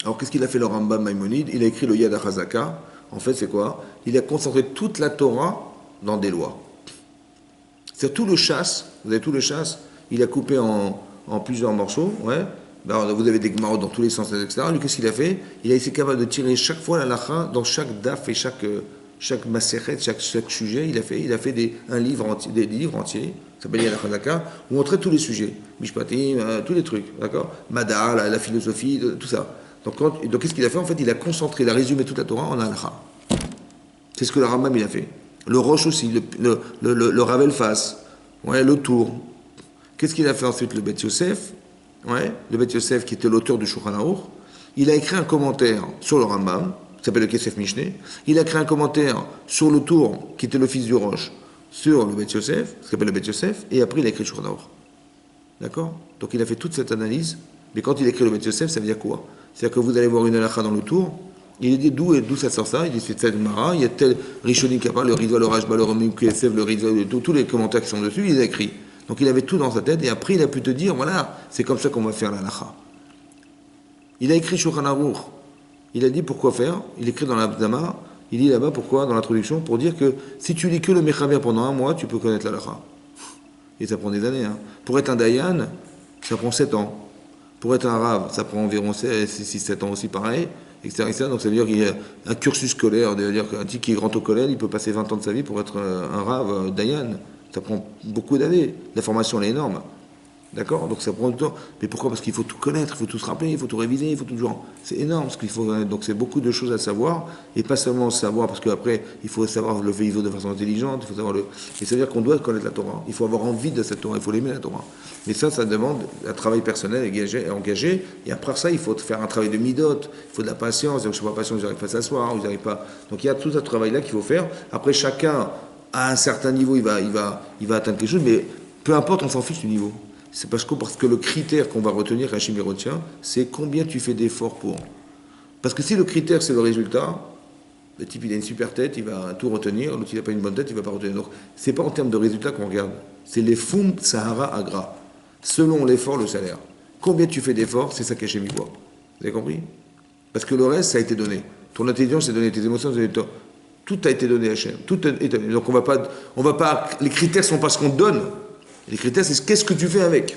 Alors, qu'est-ce qu'il a fait le Rambam Maïmonide? Il a écrit le Yad HaChazaka. En fait, c'est quoi? Il a concentré toute la Torah dans des lois. C'est tout le chasse, vous avez tout le chasse, il a coupé en plusieurs morceaux, ouais. Alors, vous avez des gmarots dans tous les sens, etc. Lui, qu'est-ce qu'il a fait? Il a été capable de tirer chaque fois la lacha dans chaque daf et chaque maseret, chaque sujet. Il a fait des livres entiers, ça s'appelle Yad HaChazaka, où on traite tous les sujets, Mishpatim, tous les trucs, d'accord? Mada, la philosophie, tout ça. Donc, qu'est-ce qu'il a fait? En fait, il a concentré, il a résumé toute la Torah en halakha. C'est ce que le Rambam il a fait. Le Roche aussi, le Ravel Fas, ouais, le Tour. Qu'est-ce qu'il a fait ensuite? Le Bet Yosef, ouais, le Bet Yosef qui était l'auteur du Shulchan Aruch. Il a écrit un commentaire sur le Rambam, qui s'appelle le Kesef Mishneh. Il a écrit un commentaire sur le Tour, qui était le fils du Roche, sur le Bet Yosef, ce qui s'appelle le Bet Yosef, et après il a écrit le Shulchan Aruch. D'accord? Donc il a fait toute cette analyse, mais quand il écrit le Bet Yosef, ça veut dire quoi? C'est-à-dire que vous allez voir une halakha dans le Tour. Il dit d'où ça sort ça? Il dit c'est tel Mara, il y a tel Rishonim qui parle, le Rizva, le Rashba, le Ramim, le Rizva, tous les commentaires qui sont dessus, il a écrit. Donc il avait tout dans sa tête, et après il a pu te dire, voilà, c'est comme ça qu'on va faire la halakha. Il a écrit Shulchan Aruch. Il a dit pourquoi faire. Il écrit dans l'Abdama, il dit là-bas pourquoi, dans l'introduction, pour dire que si tu lis que le Mechaber pendant un mois, tu peux connaître la halakha. Et ça prend des années. Hein. Pour être un Dayan, ça prend 7 ans. Pour être un Rav, ça prend environ 6-7 ans aussi pareil. Etc. Donc ça veut dire qu'il y a un cursus scolaire, c'est-à-dire qu'un type qui est grand au collège, il peut passer 20 ans de sa vie pour être un Rav, Dayan. Ça prend beaucoup d'années. La formation, elle est énorme. D'accord? Donc ça prend du temps. Mais pourquoi? Parce qu'il faut tout connaître, il faut tout se rappeler, il faut tout réviser, il faut tout genre. C'est énorme ce qu'il faut connaître. Donc c'est beaucoup de choses à savoir. Et pas seulement savoir, parce qu'après, il faut savoir le vivre de façon intelligente, il faut savoir le. Et ça veut dire qu'on doit connaître la Torah. Il faut avoir envie de cette Torah, il faut l'aimer la Torah. Mais ça demande un travail personnel engagé. Et après ça, il faut faire un travail de midot, il faut de la patience. Donc je ne suis pas patient, vous n'arrivez pas à s'asseoir, vous n'arrivez pas. Donc il y a tout ce travail-là qu'il faut faire. Après, chacun, à un certain niveau, il va atteindre quelque chose, mais peu importe, on s'en fiche du niveau. C'est parce que le critère qu'on va retenir, qu'Hachem retient, c'est combien tu fais d'efforts pour. Parce que si le critère, c'est le résultat, le type, il a une super tête, il va tout retenir, l'autre, il n'a pas une bonne tête, il ne va pas retenir. Donc, c'est pas en termes de résultat qu'on regarde. C'est les Fum Sahara Agra. Selon l'effort, le salaire. Combien tu fais d'efforts, c'est ça qu'Hachem voit. Vous avez compris? Parce que le reste, ça a été donné. Ton intelligence est donnée, tes émotions, c'est donné. Tout a été donné à Hachem. Tout a été donné. Donc, on va pas, les critères ne sont pas ce qu'on te donne. Les critères, c'est qu'est-ce que tu fais avec?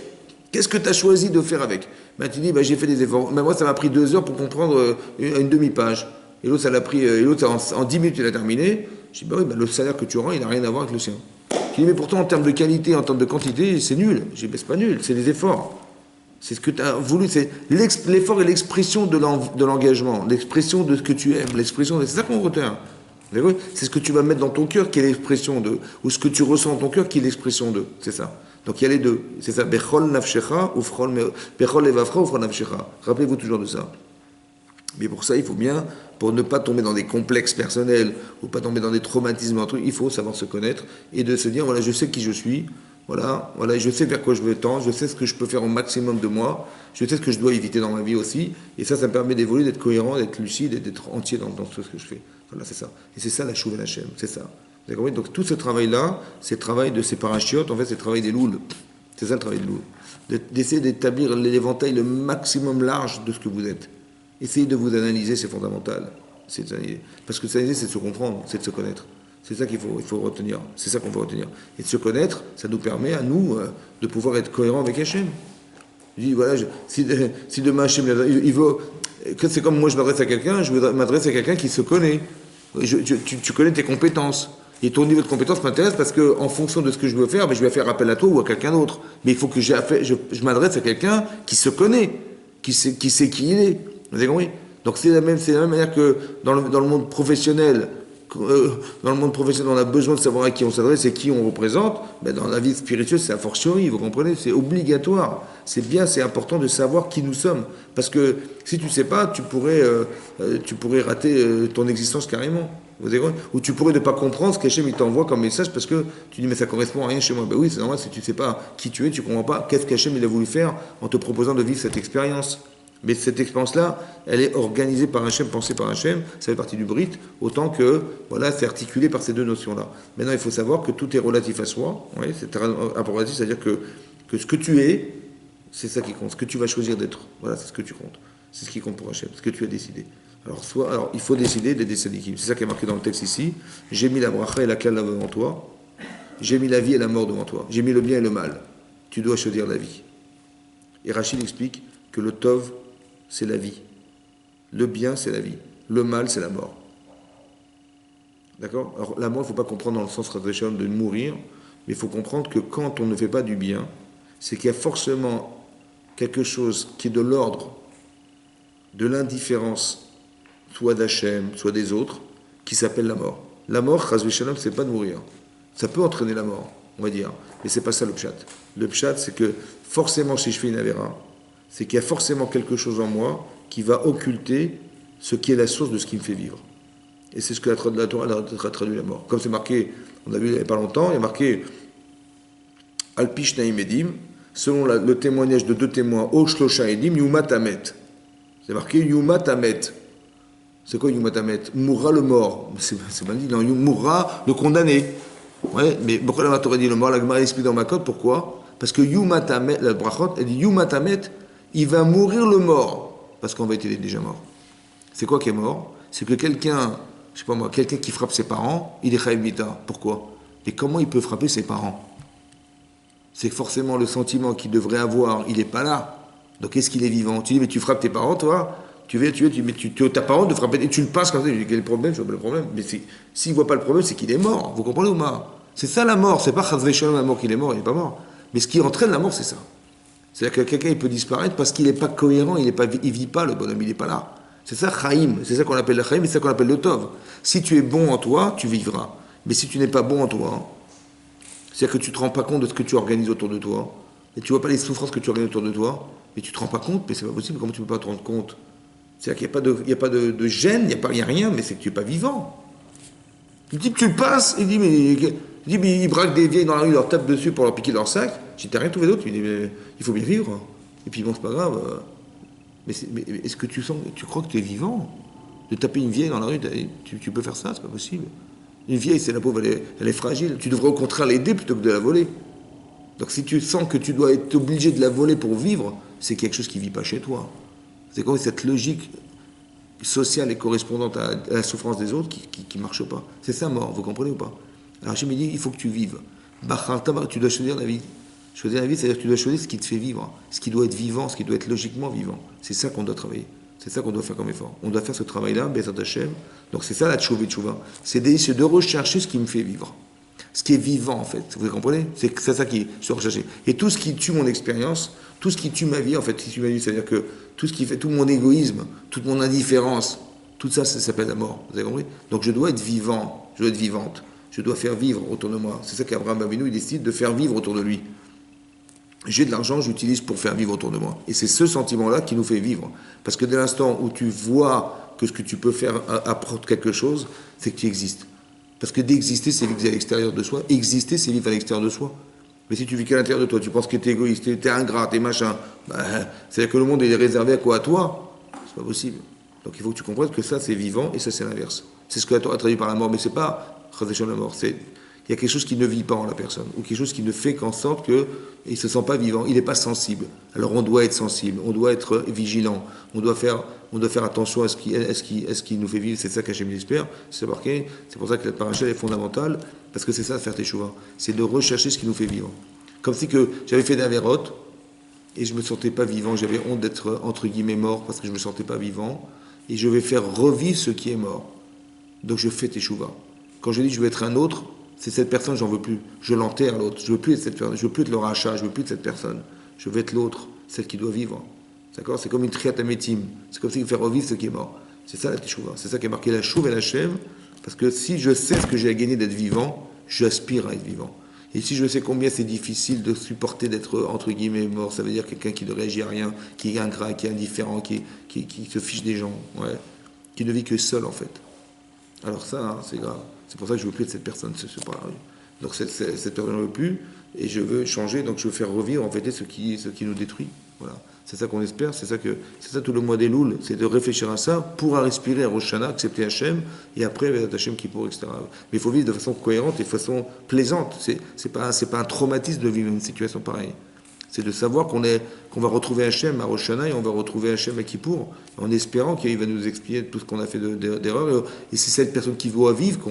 Qu'est-ce que tu as choisi de faire avec? Ben, tu dis, j'ai fait des efforts. Ben, moi, ça m'a pris 2 heures pour comprendre une demi-page. Et l'autre, ça l'a pris, en 10 minutes, il a terminé. Je dis, le salaire que tu auras, il n'a rien à voir avec le sien. Je dis, mais pourtant, en termes de qualité, en termes de quantité, c'est nul. Je dis, c'est pas nul, c'est des efforts. C'est ce que tu as voulu. L'effort est l'expression de l'engagement, l'expression de ce que tu aimes, l'expression. C'est ça qu'on retient. C'est ce que tu vas mettre dans ton cœur qui est l'expression de, ou ce que tu ressens dans ton cœur qui est l'expression de. C'est ça. Donc il y a les deux. C'est ça. Bechol nafshecha ou bechol levavcha ou frol nafshecha. Rappelez-vous toujours de ça. Mais pour ça, il faut bien, pour ne pas tomber dans des complexes personnels ou pas tomber dans des traumatismes, il faut savoir se connaître et de se dire voilà, je sais qui je suis. Voilà, je sais vers quoi je veux tendre, je sais ce que je peux faire au maximum de moi, je sais ce que je dois éviter dans ma vie aussi, et ça me permet d'évoluer, d'être cohérent, d'être lucide et d'être entier dans tout ce que je fais. Voilà, c'est ça. Et c'est ça la Chouva Hashem, c'est ça. Vous avez compris? Donc tout ce travail-là, c'est le travail de ces parachiotes, en fait c'est le travail des louls. C'est ça le travail des louls. D'essayer d'établir l'éventail le maximum large de ce que vous êtes. Essayez de vous analyser, c'est fondamental. Parce que s'analyser, c'est de se comprendre, c'est de se connaître. C'est ça qu'il faut retenir. C'est ça qu'on faut retenir. Et de se connaître, ça nous permet à nous de pouvoir être cohérents avec Hachem. Je dis, voilà, si demain Hachem, il veut, c'est comme moi je m'adresse à quelqu'un, je m'adresse à quelqu'un qui se connaît. Tu connais tes compétences. Et ton niveau de compétence m'intéresse parce qu'en fonction de ce que je veux faire, je vais faire appel à toi ou à quelqu'un d'autre. Mais il faut que je m'adresse à quelqu'un qui se connaît, qui sait qui il est. Vous avez compris? Donc c'est la même manière que dans le monde professionnel. Dans le monde professionnel, on a besoin de savoir à qui on s'adresse et qui on représente. Mais dans la vie spirituelle, c'est a fortiori, vous comprenez, c'est obligatoire. C'est bien, c'est important de savoir qui nous sommes. Parce que si tu ne sais pas, tu pourrais rater ton existence carrément. Vous avez compris? Ou tu pourrais ne pas comprendre ce qu'Hachem t'envoie comme message parce que tu dis mais ça correspond à rien chez moi. Ben oui, c'est normal, si tu ne sais pas qui tu es, tu ne comprends pas qu'est-ce qu'Hachem il a voulu faire en te proposant de vivre cette expérience. Mais cette expérience-là, elle est organisée par Hachem, pensée par Hachem, ça fait partie du Brit, autant que, voilà, c'est articulé par ces deux notions-là. Maintenant, il faut savoir que tout est relatif à soi, oui, c'est relatif, c'est-à-dire que ce que tu es, c'est ça qui compte, ce que tu vas choisir d'être, voilà, c'est ce que tu comptes. C'est ce qui compte pour Hachem, ce que tu as décidé. Alors, il faut décider d'être des sadikim. C'est ça qui est marqué dans le texte ici. J'ai mis la bracha et la kala devant toi. J'ai mis la vie et la mort devant toi. J'ai mis le bien et le mal. Tu dois choisir la vie. Et Rachid explique que le tov, c'est la vie. Le bien, c'est la vie. Le mal, c'est la mort. D'accord? Alors, la mort, il ne faut pas comprendre dans le sens de mourir, mais il faut comprendre que quand on ne fait pas du bien, c'est qu'il y a forcément quelque chose qui est de l'ordre de l'indifférence, soit d'Hachem, soit des autres, qui s'appelle la mort. La mort, chas v'shalom, c'est pas de mourir. Ça peut entraîner la mort, on va dire, mais c'est pas ça le pshat. Le pshat, c'est que forcément, si je fais une avéra, c'est qu'il y a forcément quelque chose en moi qui va occulter ce qui est la source de ce qui me fait vivre. Et c'est ce que la Torah a traduit la mort. Comme c'est marqué, on a vu il n'y a pas longtemps, il y a marqué Alpish Naim Edim, selon le témoignage de deux témoins, O Shlosha Edim, Yuma Tamet. C'est marqué Yuma Tamet. C'est quoi Yuma Tamet? Mourra le mort. C'est mal dit, non, mourra le condamné. Ouais, mais pourquoi la Torah dit le mort? La Gemara explique dans ma cote, pourquoi? Parce que Yuma Tamet, la Brachot, elle dit Yuma Tamet, il va mourir le mort. Parce qu'en fait, il est déjà mort. C'est quoi qui est mort? C'est que quelqu'un, je sais pas moi, quelqu'un qui frappe ses parents, il est chayav mita. Pourquoi? Et comment il peut frapper ses parents? C'est que forcément le sentiment qu'il devrait avoir, il n'est pas là. Donc est-ce qu'il est vivant? Tu dis, mais tu frappes tes parents, toi? Tu viens tuer, tu ta parent de frapper, et tu le passes comme ça. Il dit, quel est le problème? Je vois pas le problème. Mais s'il ne voit pas le problème, c'est qu'il est mort. Vous comprenez ou pas? C'est ça la mort. C'est pas chas v'shalom la mort qu'il est mort, il n'est pas mort. Mais ce qui entraîne la mort, c'est ça. C'est-à-dire que quelqu'un il peut disparaître parce qu'il n'est pas cohérent, il vit pas le bonhomme, il n'est pas là. C'est ça chaim, c'est ça qu'on appelle le chaim, c'est ça qu'on appelle le tov. Si tu es bon en toi, tu vivras. Mais si tu n'es pas bon en toi, c'est-à-dire que tu ne te rends pas compte de ce que tu organises autour de toi, et tu ne vois pas les souffrances que tu organises autour de toi, mais tu ne te rends pas compte, mais c'est pas possible, comment tu ne peux pas te rendre compte? C'est-à-dire qu'il n'y a pas de gêne, il n'y a rien, mais c'est que tu n'es pas vivant. Le type, tu le passes, il dit, mais ils braquent des vieilles dans la rue, ils leur tapent dessus pour leur piquer leur sac, si t'as rien trouvé d'autre, tu dis, mais il faut bien vivre. Et puis bon, c'est pas grave. Mais est-ce que tu crois que tu es vivant? De taper une vieille dans la rue, tu peux faire ça, c'est pas possible. Une vieille, c'est la pauvre, elle est fragile. Tu devrais au contraire l'aider plutôt que de la voler. Donc si tu sens que tu dois être obligé de la voler pour vivre, c'est quelque chose qui ne vit pas chez toi. C'est comme cette logique sociale et correspondante à la souffrance des autres qui ne marche pas. C'est ça mort, vous comprenez ou pas? Alors je me dis, il faut que tu vives. Tu dois choisir la vie. Choisir la vie, c'est-à-dire que tu dois choisir ce qui te fait vivre, ce qui doit être vivant, ce qui doit être logiquement vivant. C'est ça qu'on doit travailler. C'est ça qu'on doit faire comme effort. On doit faire ce travail-là, Bezat Hashem. Donc c'est ça la tchouva. C'est de rechercher ce qui me fait vivre. Ce qui est vivant, en fait. Vous comprenez? C'est ça qui se rechercher. Et tout ce qui tue mon expérience, tout ce qui tue ma vie, en fait, qui tue ma vie, c'est-à-dire que tout ce qui fait, tout mon égoïsme, toute mon indifférence, tout ça, ça s'appelle la mort. Vous avez compris? Donc je dois être vivant, je dois être vivante. Je dois faire vivre autour de moi. C'est ça qu'Abraham Avinu, il décide de faire vivre autour de lui. J'ai de l'argent, j'utilise pour faire vivre autour de moi. Et c'est ce sentiment-là qui nous fait vivre. Parce que dès l'instant où tu vois que ce que tu peux faire apporte quelque chose, c'est que tu existes. Parce que d'exister, c'est vivre à l'extérieur de soi. Exister, c'est vivre à l'extérieur de soi. Mais si tu vis qu'à l'intérieur de toi, tu penses que tu es égoïste, tu es ingrat, tu es machin, c'est-à-dire que le monde est réservé à quoi? À toi? C'est pas possible. Donc il faut que tu comprennes que ça, c'est vivant, et ça, c'est l'inverse. C'est ce que la Torah a traduit par la mort, mais c'est pas la mort, c'est il y a quelque chose qui ne vit pas en la personne, ou quelque chose qui ne fait qu'en sorte qu'il ne se sent pas vivant, il n'est pas sensible. Alors on doit être sensible, on doit être vigilant, on doit faire attention à ce qui nous fait vivre, c'est ça qu'Hachem espère, c'est marqué, c'est pour ça que la paracha est fondamentale, parce que c'est ça faire teshuva, c'est de rechercher ce qui nous fait vivre. Comme si que j'avais fait d'Averot, et je ne me sentais pas vivant, j'avais honte d'être entre guillemets mort, parce que je ne me sentais pas vivant, et je vais faire revivre ce qui est mort. Donc je fais teshuva. Quand je dis je veux être un autre, c'est cette personne, j'en veux plus. Je l'enterre l'autre. Je veux plus être cette personne. Je veux plus être le rachat. Je veux plus être cette personne. Je veux être l'autre, celle qui doit vivre. D'accord? C'est comme une triat amétim. C'est comme s'il fait revivre ce qui est mort. C'est ça la teshuva. C'est ça qui est marqué la chouve et la chèvre. Parce que si je sais ce que j'ai à gagner d'être vivant, j'aspire à être vivant. Et si je sais combien c'est difficile de supporter d'être entre guillemets mort, ça veut dire quelqu'un qui ne réagit à rien, qui est ingrat, qui est indifférent, qui se fiche des gens, ouais, qui ne vit que seul en fait. Alors ça, hein, c'est grave. C'est pour ça que je ne veux plus être cette personne, c'est pas la rue. Donc cette heure, je n'en veux plus, et je veux changer, donc je veux faire revivre en fait ce qui nous détruit. Voilà. C'est ça qu'on espère, c'est ça tout le mois des Louls, c'est de réfléchir à ça pour respirer à Rosh Hashanah, accepter Hachem, et après Hachem Kippour, etc. Mais il faut vivre de façon cohérente et de façon plaisante. C'est pas un traumatisme de vivre une situation pareille. C'est de savoir qu'on va retrouver Hachem à Rosh Hashanah et on va retrouver Hachem à Kippour, en espérant qu'il va nous expier tout ce qu'on a fait d'erreur. Et c'est cette personne qui vaut à vivre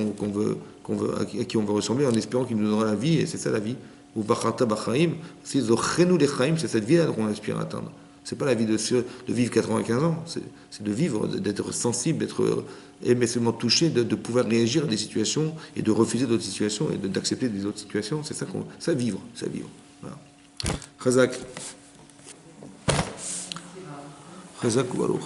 à qui on veut ressembler, en espérant qu'il nous donnera la vie, et c'est ça la vie. Ou Bacharta Bachaim, c'est Zochenu Lechaim, c'est cette vie-là qu'on aspire à atteindre. C'est pas la vie de vivre 95 ans, c'est de vivre, d'être sensible, d'être aimer seulement touché, de pouvoir réagir à des situations et de refuser d'autres situations et d'accepter des autres situations. C'est ça vivre, c'est vivre. Voilà. Chazak. Chazak ou Baruch.